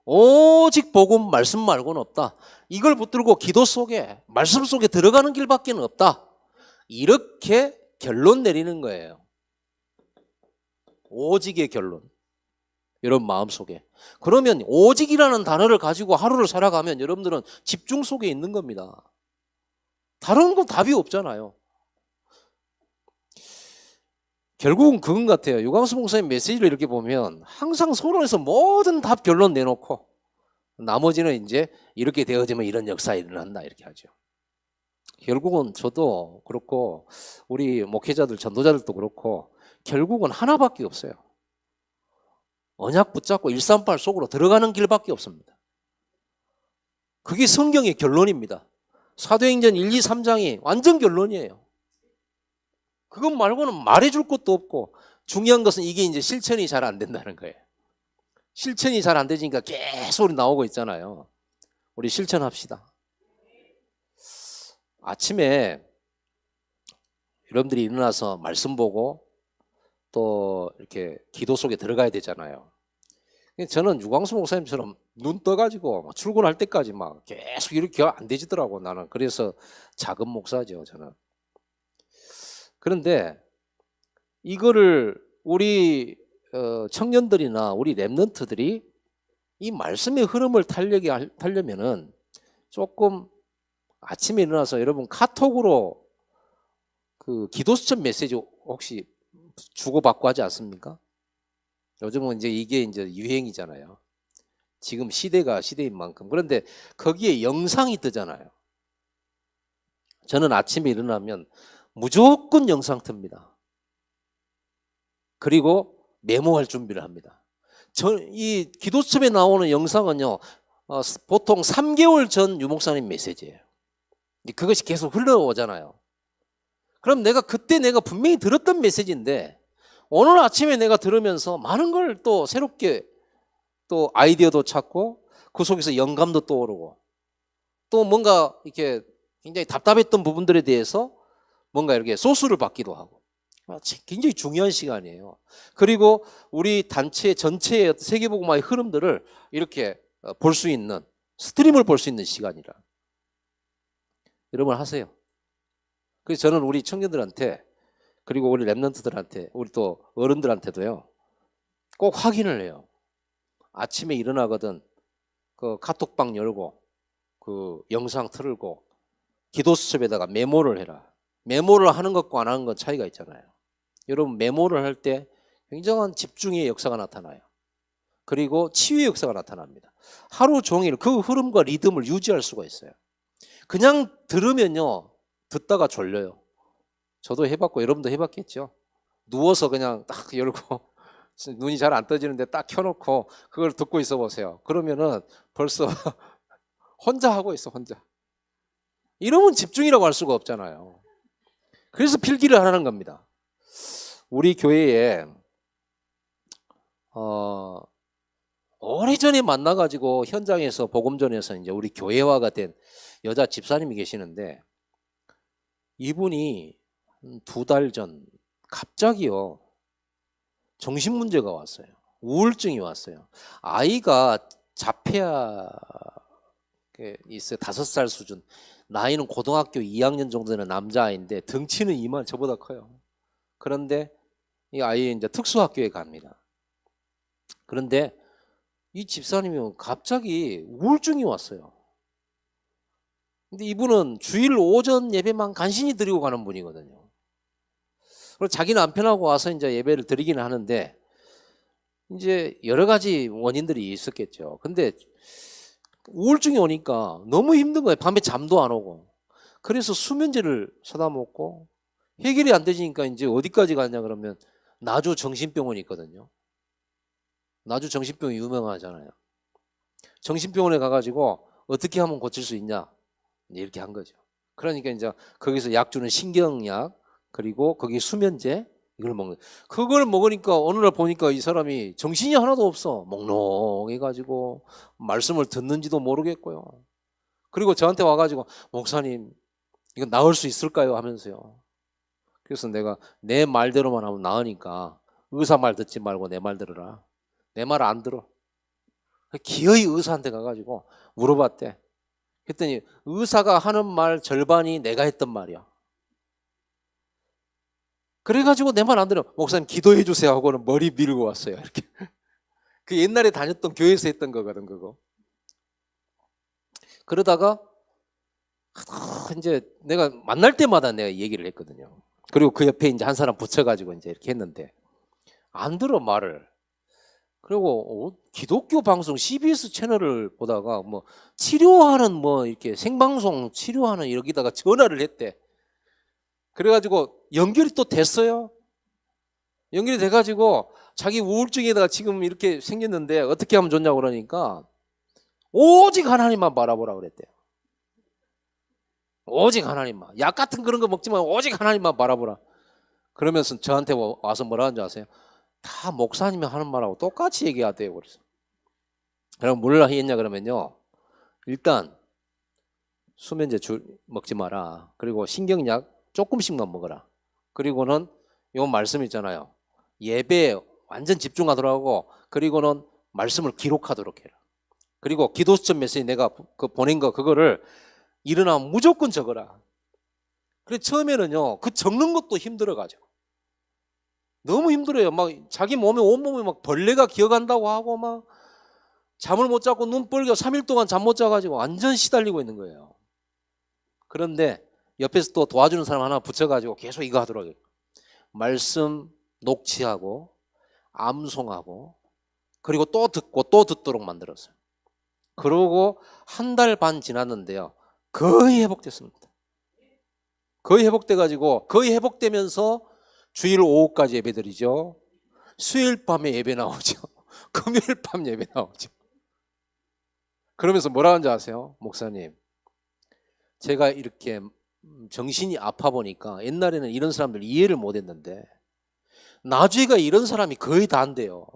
오직 복음 말씀 말고는 없다. 이걸 붙들고 기도 속에 말씀 속에 들어가는 길밖에 없다. 이렇게 결론 내리는 거예요. 오직의 결론. 여러분 마음속에. 그러면 오직이라는 단어를 가지고 하루를 살아가면 여러분들은 집중 속에 있는 겁니다. 다른 건 답이 없잖아요. 결국은 그건 같아요. 유광수 목사님 메시지를 이렇게 보면 항상 서론에서 모든 답 결론 내놓고 나머지는 이제 이렇게 되어지면 이런 역사가 일어난다 이렇게 하죠. 결국은 저도 그렇고 우리 목회자들 전도자들도 그렇고 결국은 하나밖에 없어요. 언약 붙잡고 138 속으로 들어가는 길밖에 없습니다. 그게 성경의 결론입니다. 사도행전 1, 2, 3장이 완전 결론이에요. 그것 말고는 말해줄 것도 없고 중요한 것은 이게 이제 실천이 잘 안 된다는 거예요. 실천이 잘 안 되니까 계속 나오고 있잖아요. 우리 실천합시다. 아침에 여러분들이 일어나서 말씀 보고 또 이렇게 기도 속에 들어가야 되잖아요. 저는 유광수 목사님처럼 눈 떠가지고 출근할 때까지 막 계속 이렇게 안 되지더라고 나는. 그래서 작은 목사죠 저는. 그런데 이거를 우리 청년들이나 우리 렘넌트들이 이 말씀의 흐름을 타려면은 조금 아침에 일어나서 여러분 카톡으로 그 기도 수첩 메시지 혹시 주고받고 하지 않습니까? 요즘은 이제 이게 이제 유행이잖아요. 지금 시대가 시대인 만큼. 그런데 거기에 영상이 뜨잖아요. 저는 아침에 일어나면 무조건 영상 틉니다. 그리고 메모할 준비를 합니다. 이 기도첩에 나오는 영상은요, 보통 3개월 전 유목사님 메시지예요. 그것이 계속 흘러오잖아요. 그럼 그때 내가 분명히 들었던 메시지인데 오늘 아침에 내가 들으면서 많은 걸 또 새롭게 또 아이디어도 찾고 그 속에서 영감도 떠오르고 또 뭔가 이렇게 굉장히 답답했던 부분들에 대해서 뭔가 이렇게 소스를 받기도 하고 굉장히 중요한 시간이에요. 그리고 우리 단체 전체의 세계복음화의 흐름들을 이렇게 볼 수 있는 스트림을 볼 수 있는 시간이라 여러분 하세요. 그래서 저는 우리 청년들한테 그리고 우리 랩런트들한테 우리 또 어른들한테도요 꼭 확인을 해요. 아침에 일어나거든 그 카톡방 열고 그 영상 틀고 기도 수첩에다가 메모를 해라. 메모를 하는 것과 안 하는 것 차이가 있잖아요. 여러분 메모를 할 때 굉장한 집중의 역사가 나타나요. 그리고 치유의 역사가 나타납니다. 하루 종일 그 흐름과 리듬을 유지할 수가 있어요. 그냥 들으면요 듣다가 졸려요. 저도 해봤고 여러분도 해봤겠죠. 누워서 그냥 딱 열고 눈이 잘 안 떠지는데 딱 켜놓고 그걸 듣고 있어 보세요. 그러면은 벌써 혼자 하고 있어 혼자. 이러면 집중이라고 할 수가 없잖아요. 그래서 필기를 하라는 겁니다. 우리 교회에 오래전에 만나가지고 현장에서 복음전에서 이제 우리 교회화가 된 여자 집사님이 계시는데 이분이 2달 전 갑자기요 정신 문제가 왔어요. 우울증이 왔어요. 아이가 자폐아 있어요. 5살 수준. 나이는 고등학교 2학년 정도 되는 남자아이인데 덩치는 이만 저보다 커요. 그런데 이 아이 이제 특수학교에 갑니다. 그런데 이 집사님이 갑자기 우울증이 왔어요. 근데 이분은 주일 오전 예배만 간신히 드리고 가는 분이거든요. 그리고 자기 남편하고 와서 이제 예배를 드리기는 하는데 이제 여러 가지 원인들이 있었겠죠. 근데 우울증이 오니까 너무 힘든 거예요. 밤에 잠도 안 오고. 그래서 수면제를 사다 먹고 해결이 안 되니까 이제 어디까지 갔냐 그러면 나주 정신병원이 있거든요. 나주 정신병이 유명하잖아요. 정신병원에 가가지고 어떻게 하면 고칠 수 있냐 이렇게 한 거죠. 그러니까 이제 거기서 약 주는 신경약 그리고 거기 수면제 이걸 먹는. 그걸 먹으니까 어느 날 보니까 이 사람이 정신이 하나도 없어. 몽롱해가지고 말씀을 듣는지도 모르겠고요. 그리고 저한테 와가지고 목사님 이거 나을 수 있을까요 하면서요. 그래서 내가 내 말대로만 하면 나으니까 의사 말 듣지 말고 내 말 들으라. 내 말 안 들어. 기어이 의사한테 가가지고 물어봤대. 그랬더니 의사가 하는 말 절반이 내가 했던 말이야. 그래가지고 내 말 안 들어. 목사님 기도해 주세요 하고는 머리 밀고 왔어요. 이렇게. 그 옛날에 다녔던 교회에서 했던 거거든 그거. 그러다가 이제 내가 만날 때마다 내가 얘기를 했거든요. 그리고 그 옆에 이제 한 사람 붙여가지고 이제 이렇게 했는데 안 들어 말을. 그리고 기독교 방송 CBS 채널을 보다가 뭐 치료하는 뭐 이렇게 생방송 치료하는 여기다가 전화를 했대. 그래가지고 연결이 또 됐어요. 연결이 돼가지고 자기 우울증에다가 지금 이렇게 생겼는데 어떻게 하면 좋냐고 그러니까 오직 하나님만 바라보라 그랬대요. 오직 하나님만. 약 같은 그런 거 먹지 말고 오직 하나님만 바라보라. 그러면서 저한테 와서 뭐라 하는지 아세요? 다 목사님이 하는 말하고 똑같이 얘기하대요. 그래서 그럼 뭘 했냐 그러면요. 일단 수면제 먹지 마라. 그리고 신경약 조금씩만 먹어라. 그리고는 요 말씀 있잖아요. 예배에 완전 집중하더라고. 그리고는 말씀을 기록하도록 해라. 그리고 기도수첩 메시지 내가 그 보낸 거 그거를 일어나면 무조건 적어라. 그래 처음에는요. 그 적는 것도 힘들어가지고. 너무 힘들어요. 막 자기 몸에 온몸에 막 벌레가 기어간다고 하고 막 잠을 못 자고 눈 뻘겨 3일 동안 잠 못 자가지고 완전 시달리고 있는 거예요. 그런데 옆에서 또 도와주는 사람 하나 붙여가지고 계속 이거 하더라고요. 말씀 녹취하고 암송하고 그리고 또 듣고 또 듣도록 만들었어요. 그러고 한 달 반 지났는데요. 거의 회복됐습니다. 거의 회복돼가지고 거의 회복되면서 주일 오후까지 예배드리죠. 수요일 밤에 예배 나오죠. 금요일 밤 예배 나오죠. 그러면서 뭐라 하는지 아세요? 목사님, 제가 이렇게 정신이 아파 보니까 옛날에는 이런 사람들 이해를 못 했는데 나주에가 이런 사람이 거의 다 안 돼요.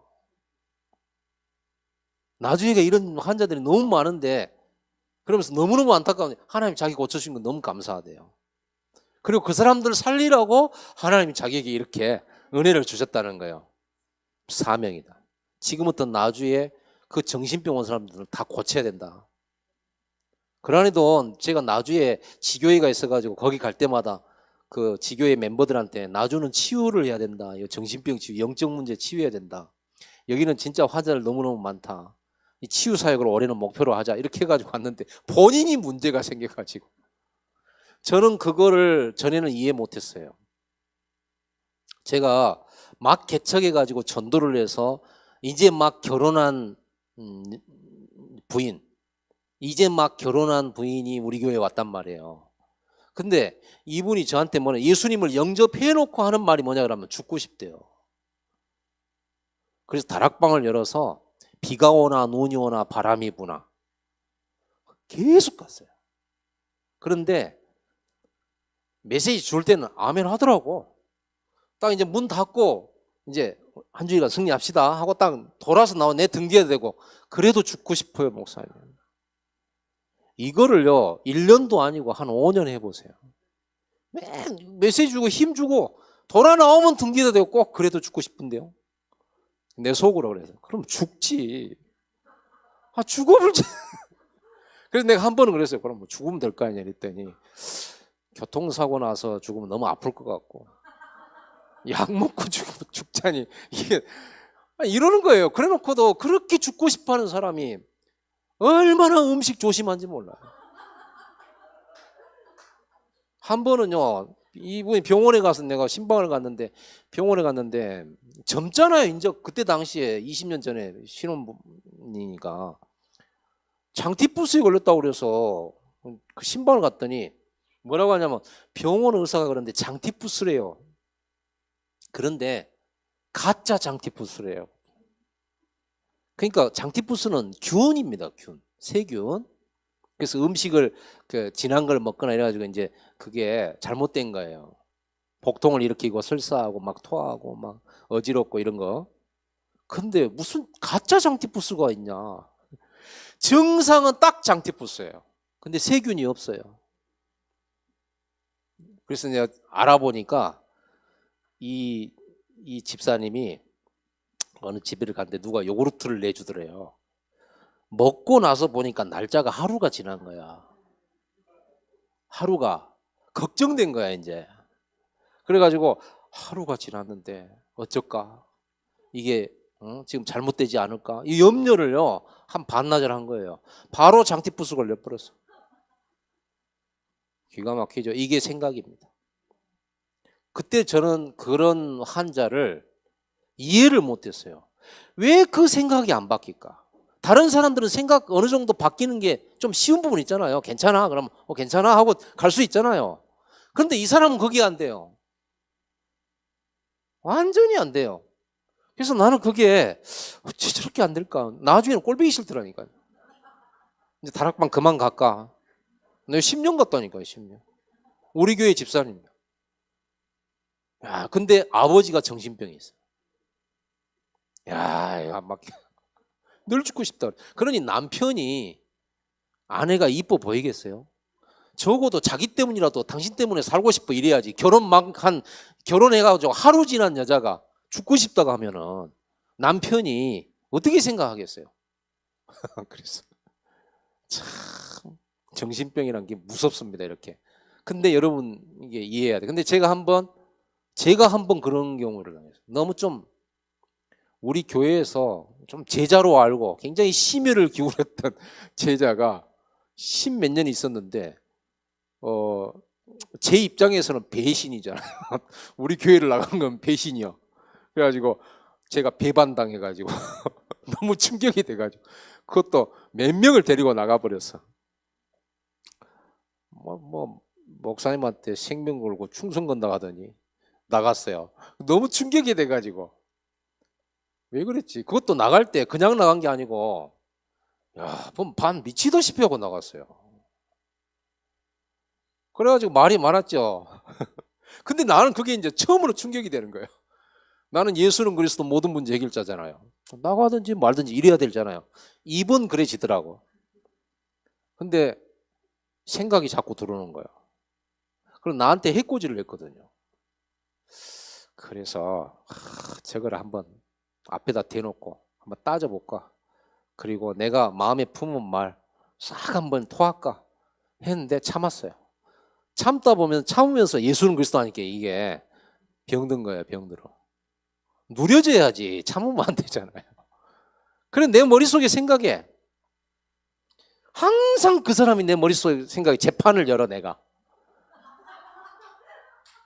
나주에가 이런 환자들이 너무 많은데 그러면서 너무너무 안타까운데 하나님 자기 고쳐주신 건 너무 감사하대요. 그리고 그 사람들을 살리라고 하나님이 자기에게 이렇게 은혜를 주셨다는 거예요. 사명이다. 지금부터 나주에 그 정신병 온 사람들을 다 고쳐야 된다. 그러니도 제가 나주에 지교회가 있어가지고 거기 갈 때마다 그 지교회 멤버들한테 나주는 치유를 해야 된다. 정신병 치유, 영적 문제 치유해야 된다. 여기는 진짜 환자들 너무너무 많다. 이 치유 사역을 올해는 목표로 하자. 이렇게 해가지고 왔는데 본인이 문제가 생겨가지고 저는 그거를 전에는 이해 못했어요. 제가 막 개척해가지고 전도를 해서 이제 막 결혼한 부인, 이제 막 결혼한 부인이 우리 교회에 왔단 말이에요. 근데 이분이 저한테 뭐냐, 예수님을 영접해놓고 하는 말이 뭐냐 그러면 죽고 싶대요. 그래서 다락방을 열어서 비가 오나 눈이 오나 바람이 부나 계속 갔어요. 그런데 메시지 줄 때는 아멘 하더라고. 딱 이제 문 닫고 이제 한 주일간 승리합시다 하고 딱 돌아서 나와 내 등 뒤에 대고 그래도 죽고 싶어요, 목사님. 이거를요 1년도 아니고 한 5년 해보세요. 맨 메시지 주고 힘 주고 돌아 나오면 등 뒤에 대고 꼭 그래도 죽고 싶은데요. 내 속으로 그래서 그럼 죽지. 죽어볼지. 그래서 내가 한 번은 그랬어요. 그럼 뭐 죽으면 될 거 아니냐 했더니 교통사고 나서 죽으면 너무 아플 것 같고 약 먹고 죽자니 이게 이러는 거예요. 그래놓고도 그렇게 죽고 싶어하는 사람이 얼마나 음식 조심한지 몰라요. 한 번은요 이분이 병원에 가서 내가 신방을 갔는데 병원에 갔는데 젊잖아요. 이제 그때 당시에 20년 전에 신혼이니까 장티푸스에 걸렸다고 그래서 그 신방을 갔더니 뭐라고 하냐면 병원 의사가 그런데 장티푸스래요. 그런데 가짜 장티푸스래요. 그러니까 장티푸스는 균입니다. 균, 세균. 그래서 음식을 진한 걸 먹거나 이래가지고 이제 그게 잘못된 거예요. 복통을 일으키고 설사하고 막 토하고 막 어지럽고 이런 거. 근데 무슨 가짜 장티푸스가 있냐? 증상은 딱 장티푸스예요. 근데 세균이 없어요. 그래서 내가 알아보니까 이 집사님이 어느 집에를 갔는데 누가 요구르트를 내주더래요. 먹고 나서 보니까 날짜가 하루가 지난 거야. 하루가 걱정된 거야 이제. 그래가지고 하루가 지났는데 어쩔까? 이게 지금 잘못되지 않을까? 이 염려를요 한 반나절 한 거예요. 바로 장티푸스 걸려버렸어. 기가 막히죠. 이게 생각입니다. 그때 저는 그런 환자를 이해를 못했어요. 왜 그 생각이 안 바뀔까? 다른 사람들은 생각 어느 정도 바뀌는 게 좀 쉬운 부분 있잖아요. 괜찮아 그럼 괜찮아 하고 갈 수 있잖아요. 그런데 이 사람은 그게 안 돼요. 완전히 안 돼요. 그래서 나는 그게 어째 저렇게 안 될까? 나중에는 꼴보기 싫더라니까요. 이제 다락방 그만 갈까? 내가 10년 갔다니까요. 10년. 우리 교회 집사님. 야, 근데 아버지가 정신병이 있어요. 야, 막 늘 죽고 싶다. 그러니 남편이 아내가 이뻐 보이겠어요? 적어도 자기 때문이라도 당신 때문에 살고 싶어 이래야지. 결혼해가지고 하루 지난 여자가 죽고 싶다고 하면은 남편이 어떻게 생각하겠어요? 그래서 참 정신병이란 게 무섭습니다. 이렇게. 근데 여러분 이게 이해해야 돼. 근데 제가 한번 그런 경우를 당했어요. 너무 좀 우리 교회에서 좀 제자로 알고 굉장히 심혈을 기울였던 제자가 10몇 년이 있었는데 제 입장에서는 배신이잖아요. 우리 교회를 나간 건 배신이요. 그래가지고 제가 배반당해가지고 너무 충격이 돼가지고 그것도 몇 명을 데리고 나가버렸어. 목사님한테 생명 걸고 충성 건다 하더니 나갔어요. 너무 충격이 돼가지고. 왜 그랬지? 그것도 나갈 때 그냥 나간 게 아니고, 야, 보면 반 미치다시피 하고 나갔어요. 그래가지고 말이 많았죠. 근데 나는 그게 이제 처음으로 충격이 되는 거예요. 나는 예수는 그리스도 모든 문제 해결자잖아요. 나가든지 말든지 이래야 되잖아요. 입은 그래지더라고. 근데 생각이 자꾸 들어오는 거예요. 그럼 나한테 해코지를 했거든요. 그래서 저걸 한번 앞에다 대놓고 한번 따져볼까. 그리고 내가 마음에 품은 말 싹 한번 토할까 했는데 참았어요. 참다 보면 참으면서 예수는 그리스도 하니까 이게 병든 거예요. 병들어. 누려져야지. 참으면 안 되잖아요. 그래 내 머릿속에 생각에 항상 그 사람이 내 머릿속에 생각에 재판을 열어. 내가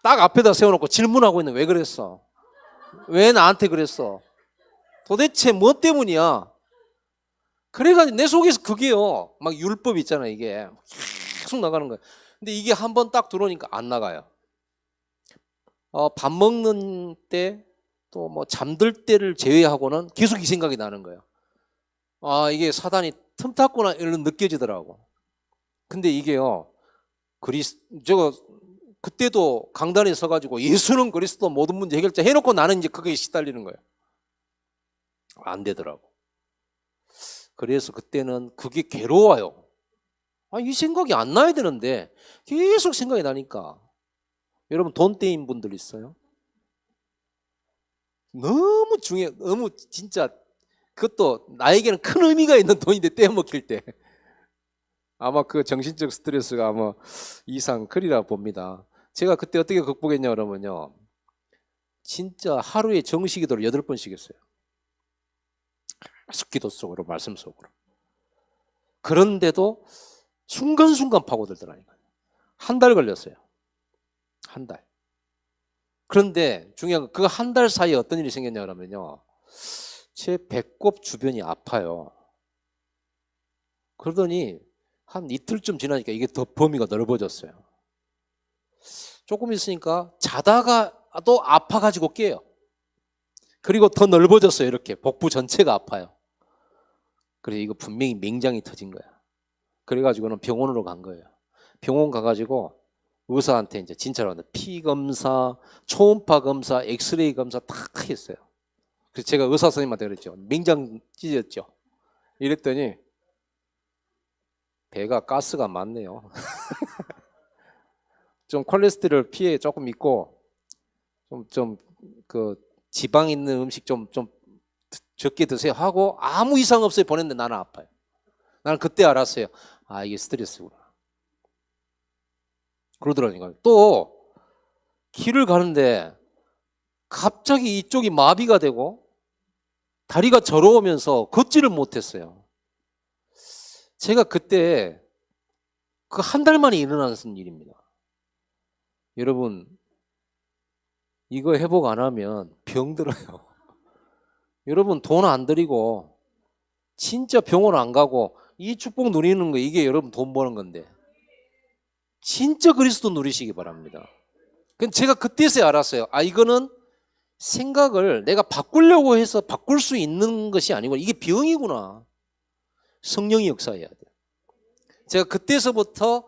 딱 앞에다 세워놓고 질문하고 있는. 왜 그랬어? 왜 나한테 그랬어? 도대체 뭐 때문이야? 그래가지고 내 속에서 그게요 막 율법 있잖아요. 이게 계속 나가는 거예요. 근데 이게 한번 딱 들어오니까 안 나가요. 밥 먹는 때 또 뭐 잠들 때를 제외하고는 계속 이 생각이 나는 거예요. 아, 이게 사단이 틈탔구나 이런 느껴지더라고. 근데 이게요 제가 그때도 강단에 서가지고 예수는 그리스도 모든 문제 해결자 해놓고 나는 이제 그게 시달리는 거예요. 안 되더라고. 그래서 그때는 그게 괴로워요. 아, 이 생각이 안 나야 되는데 계속 생각이 나니까. 여러분 돈 떼인 분들 있어요? 너무 중요해. 너무 진짜 그것도 나에게는 큰 의미가 있는 돈인데 떼어먹힐 때 아마 그 정신적 스트레스가 아마 이상 크리라 봅니다. 제가 그때 어떻게 극복했냐 그러면요, 진짜 하루에 정식기도를 8번씩 했어요. 계속 기도 속으로, 말씀 속으로. 그런데도 순간순간 파고들더라니까요. 한 달 걸렸어요. 한 달. 그런데 중요한 건 그 한 달 사이에 어떤 일이 생겼냐 그러면요, 제 배꼽 주변이 아파요. 그러더니 한 이틀쯤 지나니까 이게 더 범위가 넓어졌어요. 조금 있으니까 자다가도 아파가지고 깨요. 그리고 더 넓어졌어요. 이렇게 복부 전체가 아파요. 그래서 이거 분명히 맹장이 터진 거야. 그래가지고는 병원으로 간 거예요. 병원 가가지고 의사한테 이제 진찰을 하는데 피 검사, 초음파 검사, 엑스레이 검사 다 했어요. 그래서 제가 의사 선생님한테 그랬죠. 맹장 찢었죠. 이랬더니 배가 가스가 많네요. 좀 콜레스테롤 피에 조금 있고 그 지방 있는 음식 좀 적게 드세요 하고 아무 이상 없어요 보냈는데 나는 아파요. 나는 그때 알았어요. 아, 이게 스트레스구나. 그러더라니까요. 또 길을 가는데 갑자기 이쪽이 마비가 되고 다리가 저러오면서 걷지를 못했어요. 제가 그때 그 한 달 만에 일어난 일입니다. 여러분 이거 회복 안 하면 병들어요. 여러분 돈 안 들이고 진짜 병원 안 가고 이 축복 누리는 거, 이게 여러분 돈 버는 건데 진짜 그리스도 누리시기 바랍니다. 제가 그때서야 알았어요. 아, 이거는 생각을 내가 바꾸려고 해서 바꿀 수 있는 것이 아니고 이게 병이구나. 성령이 역사해야 돼요. 제가 그때서부터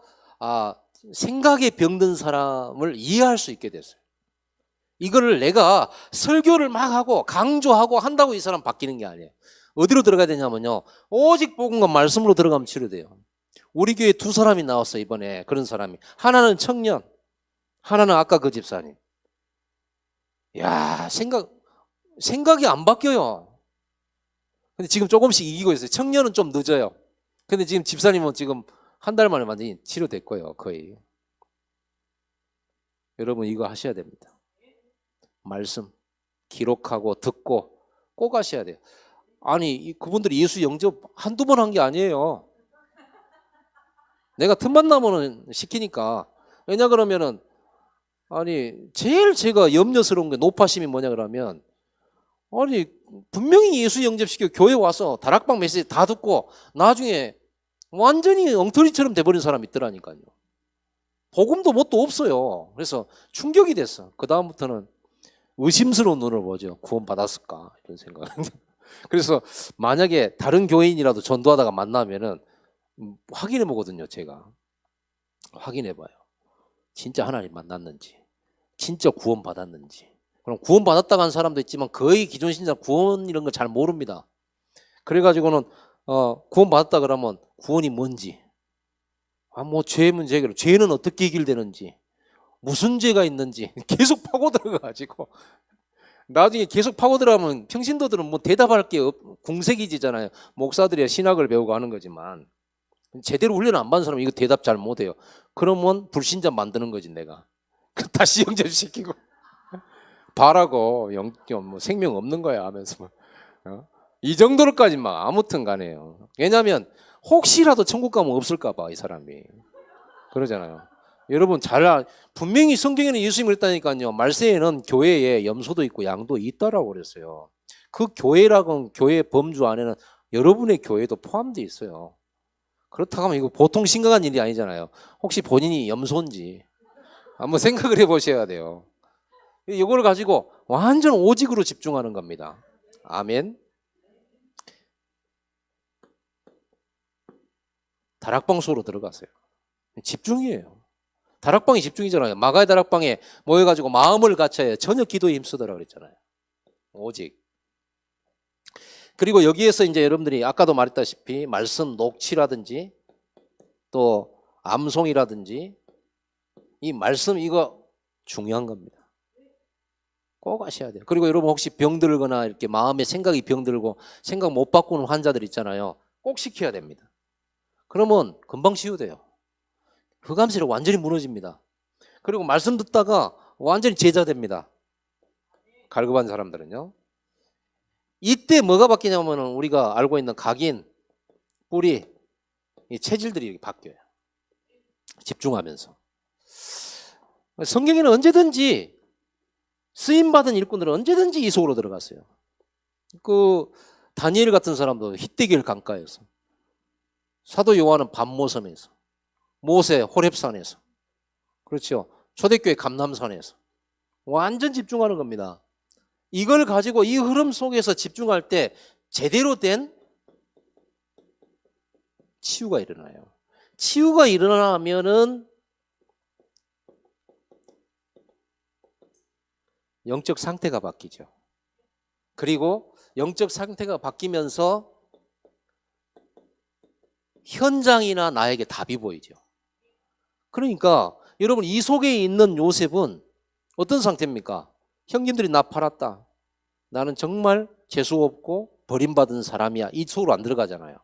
생각에 병든 사람을 이해할 수 있게 됐어요. 이거를 내가 설교를 막 하고 강조하고 한다고 이 사람 바뀌는 게 아니에요. 어디로 들어가야 되냐면요, 오직 복음과 말씀으로 들어가면 치료돼요. 우리 교회에 2사람이 나왔어요 이번에. 그런 사람이, 하나는 청년, 하나는 아까 그 집사님. 야, 생각이 안 바뀌어요. 근데 지금 조금씩 이기고 있어요. 청년은 좀 늦어요. 근데 지금 집사님은 지금 한 달 만에 완전히 치료됐고요, 거의. 여러분 이거 하셔야 됩니다. 말씀 기록하고 듣고 꼭 하셔야 돼요. 아니, 그분들이 예수 영접 한두 번 한 게 아니에요. 내가 틈만 나면은 시키니까. 왜냐 그러면은, 아니, 제일 제가 염려스러운 게 높아심이 뭐냐 그러면, 아니, 분명히 예수 영접시켜 교회 와서 다락방 메시지 다 듣고 나중에 완전히 엉터리처럼 돼버린 사람이 있더라니까요. 복음도 뭣도 없어요. 그래서 충격이 됐어. 그 다음부터는 의심스러운 눈으로 보죠. 구원 받았을까 이런 생각. 그래서 만약에 다른 교인이라도 전도하다가 만나면은 확인해 보거든요. 제가 확인해 봐요. 진짜 하나님 만났는지, 진짜 구원 받았는지. 그럼 구원 받았다고 하는 사람도 있지만 거의 기존 신자 구원 이런 거 잘 모릅니다. 그래가지고는 구원 받았다 그러면 구원이 뭔지, 뭐 죄 문제 해결, 죄는 어떻게 해결되는지, 무슨 죄가 있는지 계속 파고 들어가가지고 나중에 계속 파고 들어가면 평신도들은 뭐 대답할 게 궁색이지잖아요. 목사들이 신학을 배우고 하는 거지만 제대로 훈련 안 받은 사람은 이거 대답 잘 못해요. 그러면 불신자 만드는 거지 내가. 다시 영접시키고 바라고 뭐 생명 없는 거야 하면서 이 정도로까지만 아무튼 가네요. 왜냐하면 혹시라도 천국 가면 없을까 봐 이 사람이 그러잖아요. 여러분 분명히 성경에는 예수님을 했다니까요. 말세에는 교회에 염소도 있고 양도 있다라고 그랬어요. 그 교회라고 교회 범주 안에는 여러분의 교회도 포함되어 있어요. 그렇다고 하면 이거 보통 심각한 일이 아니잖아요. 혹시 본인이 염소인지 한번 생각을 해보셔야 돼요. 이걸 가지고 완전 오직으로 집중하는 겁니다. 아멘. 다락방 속으로 들어갔어요. 집중이에요. 다락방이 집중이잖아요. 마가의 다락방에 모여가지고 마음을 갖춰야 저녁 기도에 힘쓰더라 그랬잖아요. 오직. 그리고 여기에서 이제 여러분들이 아까도 말했다시피 말씀 녹취라든지 또 암송이라든지 이 말씀 이거 중요한 겁니다. 꼭 하셔야 돼요. 그리고 여러분 혹시 병들거나 이렇게 마음에 생각이 병들고 생각 못 바꾸는 환자들 있잖아요. 꼭 시켜야 됩니다. 그러면 금방 치유돼요. 흑암시력 완전히 무너집니다. 그리고 말씀 듣다가 완전히 제자 됩니다. 갈급한 사람들은요. 이때 뭐가 바뀌냐면 우리가 알고 있는 각인, 뿌리, 이 체질들이 바뀌어요. 집중하면서. 성경에는 언제든지 쓰임받은 일꾼들은 언제든지 이 속으로 들어갔어요. 그 다니엘 같은 사람도 히데길 강가에서, 사도 요한은 반모섬에서, 모세 호렙산에서, 그렇죠. 초대교회 감람산에서 완전 집중하는 겁니다. 이걸 가지고 이 흐름 속에서 집중할 때 제대로 된 치유가 일어나요. 치유가 일어나면은 영적 상태가 바뀌죠. 그리고 영적 상태가 바뀌면서 현장이나 나에게 답이 보이죠. 그러니까 여러분 이 속에 있는 요셉은 어떤 상태입니까? 형님들이 나 팔았다. 나는 정말 재수 없고 버림받은 사람이야. 이 속으로 안 들어가잖아요.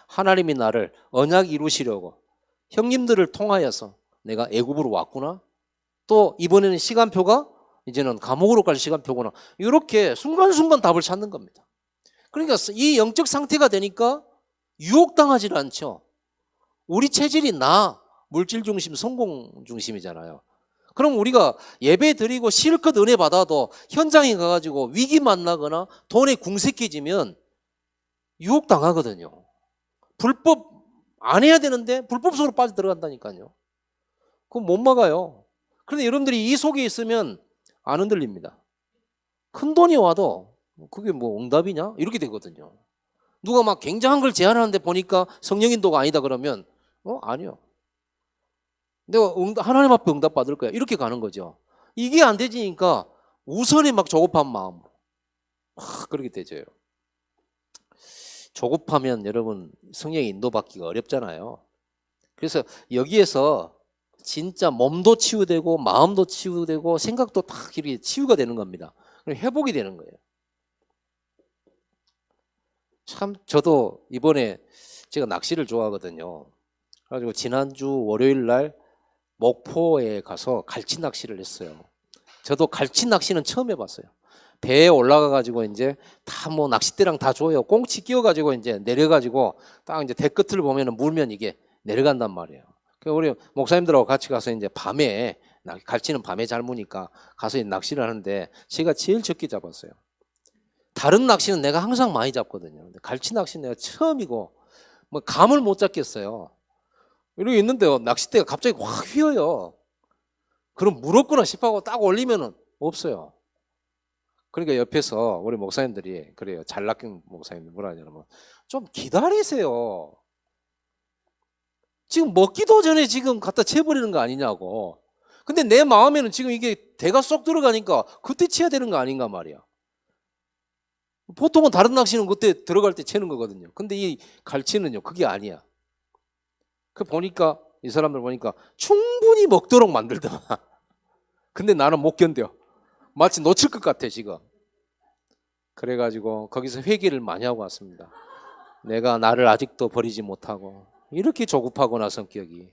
하나님이 나를 언약 이루시려고 형님들을 통하여서 내가 애굽으로 왔구나. 또 이번에는 시간표가 이제는 감옥으로 갈 시간표구나. 이렇게 순간순간 답을 찾는 겁니다. 그러니까 이 영적 상태가 되니까 유혹당하지 않죠. 우리 체질이 물질 중심, 성공 중심이잖아요. 그럼 우리가 예배 드리고 실컷 은혜 받아도 현장에 가가지고 위기 만나거나 돈에 궁색해지면 유혹당하거든요. 불법 안 해야 되는데 불법 속으로 빠져 들어간다니까요. 그건 못 막아요. 그런데 여러분들이 이 속에 있으면 안 흔들립니다. 큰 돈이 와도 그게 뭐 응답이냐? 이렇게 되거든요. 누가 막 굉장한 걸 제안하는데 보니까 성령 인도가 아니다 그러면 아니요. 내가 하나님 앞에 응답 받을 거야. 이렇게 가는 거죠. 이게 안 되지니까 우선에 막 조급한 마음. 그렇게 되죠. 조급하면 여러분 성령의 인도받기가 어렵잖아요. 그래서 여기에서 진짜 몸도 치유되고 마음도 치유되고 생각도 딱 이렇게 치유가 되는 겁니다. 회복이 되는 거예요. 참 저도 이번에 제가 낚시를 좋아하거든요. 그래가지고 지난주 월요일 날 목포에 가서 갈치 낚시를 했어요. 저도 갈치 낚시는 처음 해봤어요. 배에 올라가가지고 이제 다 뭐 낚싯대랑 다 줘요. 꽁치 끼워가지고 이제 내려가지고 딱 이제 대끝을 보면은 물면 이게 내려간단 말이에요. 그래서 우리 목사님들하고 같이 가서 이제 밤에 갈치는 밤에 잘 무니까 가서 낚시를 하는데 제가 제일 적게 잡았어요. 다른 낚시는 내가 항상 많이 잡거든요. 근데 갈치 낚시는 내가 처음이고 뭐 감을 못 잡겠어요. 이러고 있는데 낚싯대가 갑자기 확 휘어요. 그럼 물었구나 싶하고 딱 올리면은 없어요. 그러니까 옆에서 우리 목사님들이 그래요. 잘 낚인 목사님들 뭐라 하냐면 좀 기다리세요. 지금 먹기도 전에 지금 갖다 채버리는 거 아니냐고. 근데 내 마음에는 지금 이게 대가 쏙 들어가니까 그때 채야 되는 거 아닌가 말이야. 보통은 다른 낚시는 그때 들어갈 때 채는 거거든요. 근데 이 갈치는요, 그게 아니야. 그 보니까 이 사람들 보니까 충분히 먹도록 만들더만. 근데 나는 못 견뎌. 마치 놓칠 것 같아 지금. 그래가지고 거기서 회개를 많이 하고 왔습니다. 내가 나를 아직도 버리지 못하고 이렇게 조급하구나 성격이.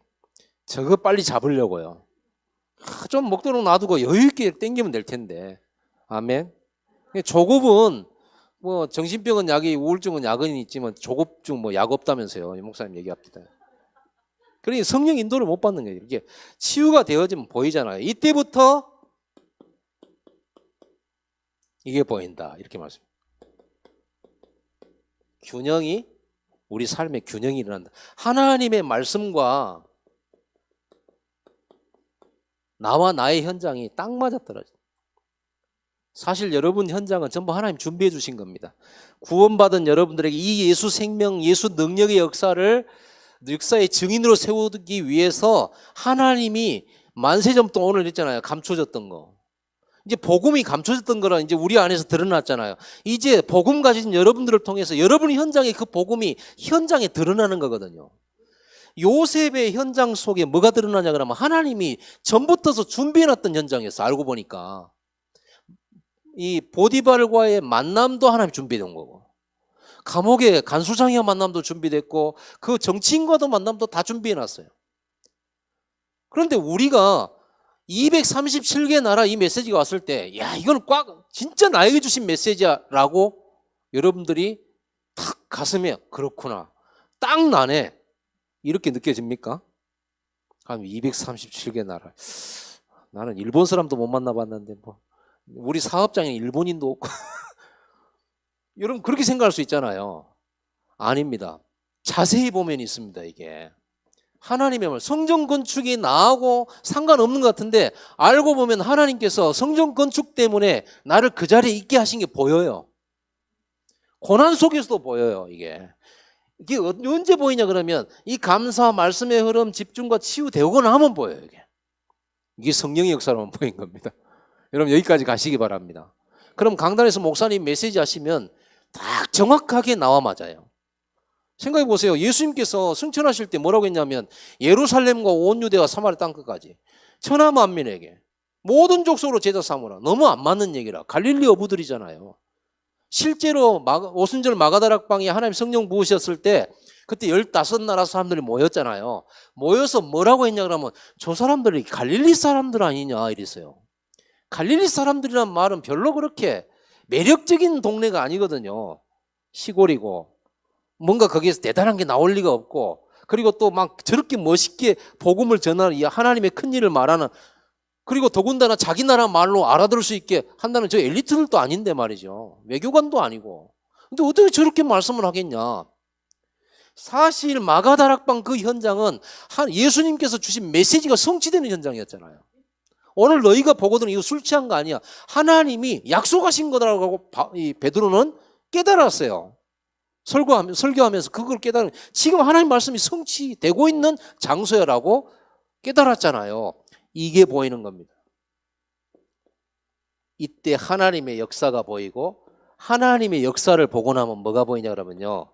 저거 빨리 잡으려고요. 좀 먹도록 놔두고 여유 있게 땡기면 될 텐데. 아멘. 조급은 뭐 정신병은 약이, 우울증은 약은 있지만 조급증 뭐 약 없다면서요. 이 목사님 얘기합니다. 그러니 성령 인도를 못 받는 거예요. 이게 치유가 되어지면 보이잖아요. 이때부터 이게 보인다. 이렇게 말씀. 균형이, 우리 삶의 균형이 일어난다. 하나님의 말씀과 나와 나의 현장이 딱 맞아떨어져. 사실 여러분 현장은 전부 하나님 준비해 주신 겁니다. 구원받은 여러분들에게 이 예수 생명, 예수 능력의 역사의 증인으로 세우기 위해서 하나님이 만세점 또 오늘 했잖아요. 감춰졌던 거. 이제 복음이 감춰졌던 거라 이제 우리 안에서 드러났잖아요. 이제 복음 가진 여러분들을 통해서 여러분의 현장에 그 복음이 현장에 드러나는 거거든요. 요셉의 현장 속에 뭐가 드러나냐 그러면 하나님이 전부터서 준비해놨던 현장이었어. 알고 보니까 이 보디발과의 만남도 하나님 준비된 거고, 감옥에 간수장이와 만남도 준비됐고, 그 정치인과도 만남도 다 준비해놨어요. 그런데 우리가 237개 나라 이 메시지가 왔을 때, 야, 이건 꽉 진짜 나에게 주신 메시지야라고 여러분들이 탁 가슴에 그렇구나, 딱 나네, 이렇게 느껴집니까? 한 237개 나라. 나는 일본 사람도 못 만나봤는데 뭐 우리 사업장에 일본인도 없고 여러분 그렇게 생각할 수 있잖아요. 아닙니다. 자세히 보면 있습니다. 이게 하나님의 말, 성전 건축이 나하고 상관없는 것 같은데 알고 보면 하나님께서 성전 건축 때문에 나를 그 자리에 있게 하신 게 보여요. 고난 속에서도 보여요. 이게 언제 보이냐 그러면 이 감사 말씀의 흐름, 집중과 치유되고 나면 보여요. 이게 성령의 역사로만 보인 겁니다. 여러분 여기까지 가시기 바랍니다. 그럼 강단에서 목사님 메시지 하시면 딱 정확하게 나와 맞아요. 생각해 보세요. 예수님께서 승천하실 때 뭐라고 했냐면 예루살렘과 온 유대와 사마리아 땅끝까지 천하 만민에게 모든 족속으로 제자 삼으라. 너무 안 맞는 얘기라. 갈릴리 어부들이잖아요. 실제로 오순절 마가다락방에 하나님 성령 부으셨을 때 그때 15나라 사람들이 모였잖아요. 모여서 뭐라고 했냐 그러면 저 사람들이 갈릴리 사람들 아니냐 이랬어요. 갈릴리 사람들이란 말은 별로 그렇게 매력적인 동네가 아니거든요. 시골이고 뭔가 거기에서 대단한 게 나올 리가 없고, 그리고 또 막 저렇게 멋있게 복음을 전하는 이 하나님의 큰 일을 말하는, 그리고 더군다나 자기 나라 말로 알아들을 수 있게 한다는 저 엘리트들도 아닌데 말이죠. 외교관도 아니고. 근데 어떻게 저렇게 말씀을 하겠냐. 사실 마가다락방 그 현장은 예수님께서 주신 메시지가 성취되는 현장이었잖아요. 오늘 너희가 보거든 이거 술 취한 거 아니야. 하나님이 약속하신 거다라고 베드로는 깨달았어요. 설교하면서 그걸 깨달은, 지금 하나님 말씀이 성취되고 있는 장소야라고 깨달았잖아요. 이게 보이는 겁니다. 이때 하나님의 역사가 보이고, 하나님의 역사를 보고 나면 뭐가 보이냐 그러면요,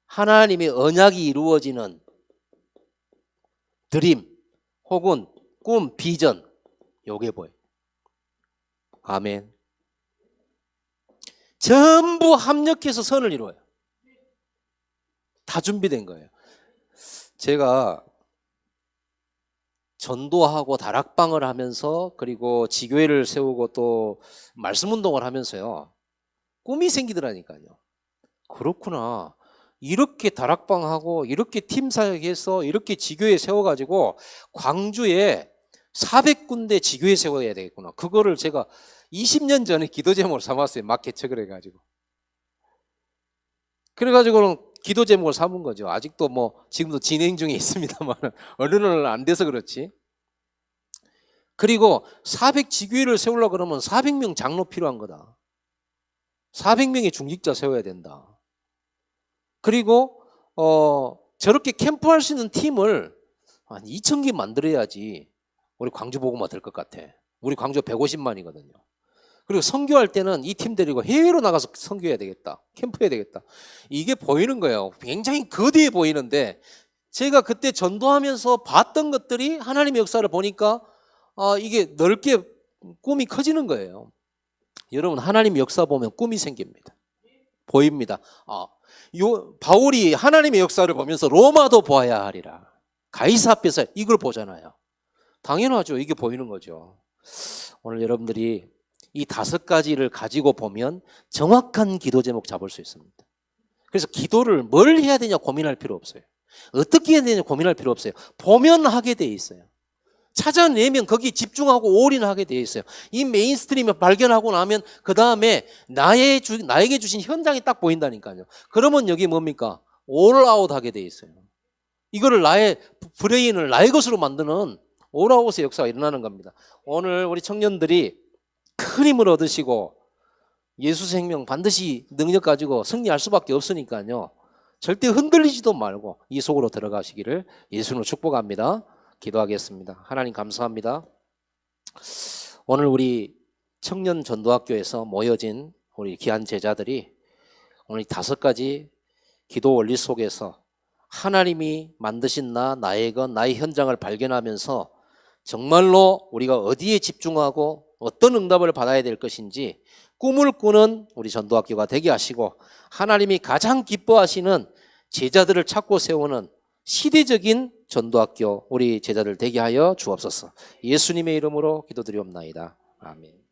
하나님의 언약이 이루어지는 드림 혹은 꿈, 비전, 요게 보여요. 아멘. 전부 합력해서 선을 이루어요. 다 준비된 거예요. 제가 전도하고 다락방을 하면서 그리고 지교회를 세우고 또 말씀 운동을 하면서요, 꿈이 생기더라니까요. 그렇구나. 이렇게 다락방하고 이렇게 팀 사역해서 이렇게 지교회 세워가지고 광주에 400군데 지교회 세워야 되겠구나. 그거를 제가 20년 전에 기도 제목으로 삼았어요. 막 개척을 해가지고. 그래가지고는 기도 제목을 삼은 거죠. 아직도 뭐 지금도 진행 중에 있습니다만 어른은 안 돼서 그렇지. 그리고 400지교회를 세우려고 그러면 400명 장로 필요한 거다. 400명의 중직자 세워야 된다. 그리고 저렇게 캠프할 수 있는 팀을 한 2,000개 만들어야지 우리 광주 복음화 될 것 같아. 우리 광주 150만이거든요. 그리고 선교할 때는 이 팀 데리고 해외로 나가서 선교해야 되겠다. 캠프해야 되겠다. 이게 보이는 거예요. 굉장히 거대해 보이는데 제가 그때 전도하면서 봤던 것들이 하나님의 역사를 보니까 이게 넓게 꿈이 커지는 거예요. 여러분, 하나님의 역사 보면 꿈이 생깁니다. 보입니다. 바울이 하나님의 역사를 보면서 로마도 보아야 하리라. 가이사 앞에서 이걸 보잖아요. 당연하죠. 이게 보이는 거죠. 오늘 여러분들이 이 5가지를 가지고 보면 정확한 기도 제목 잡을 수 있습니다. 그래서 기도를 뭘 해야 되냐 고민할 필요 없어요. 어떻게 해야 되냐 고민할 필요 없어요. 보면 하게 돼 있어요. 찾아내면 거기 집중하고 올인하게 돼 있어요. 이 메인스트림을 발견하고 나면 그 다음에 나에게 주신 현장이 딱 보인다니까요. 그러면 여기 뭡니까? 올아웃 하게 돼 있어요. 이거를 나의 브레인을 나의 것으로 만드는 올아웃의 역사가 일어나는 겁니다. 오늘 우리 청년들이 큰 힘을 얻으시고 예수 생명 반드시 능력 가지고 승리할 수밖에 없으니까요. 절대 흔들리지도 말고 이 속으로 들어가시기를 예수님으로 축복합니다. 기도하겠습니다. 하나님 감사합니다. 오늘 우리 청년 전도학교에서 모여진 우리 귀한 제자들이 오늘 5가지 기도 원리 속에서 하나님이 만드신 나의 것, 나의 현장을 발견하면서 정말로 우리가 어디에 집중하고 어떤 응답을 받아야 될 것인지 꿈을 꾸는 우리 전도학교가 되게 하시고 하나님이 가장 기뻐하시는 제자들을 찾고 세우는 시대적인 전도학교 우리 제자들 되게 하여 주옵소서. 예수님의 이름으로 기도드리옵나이다. 아멘.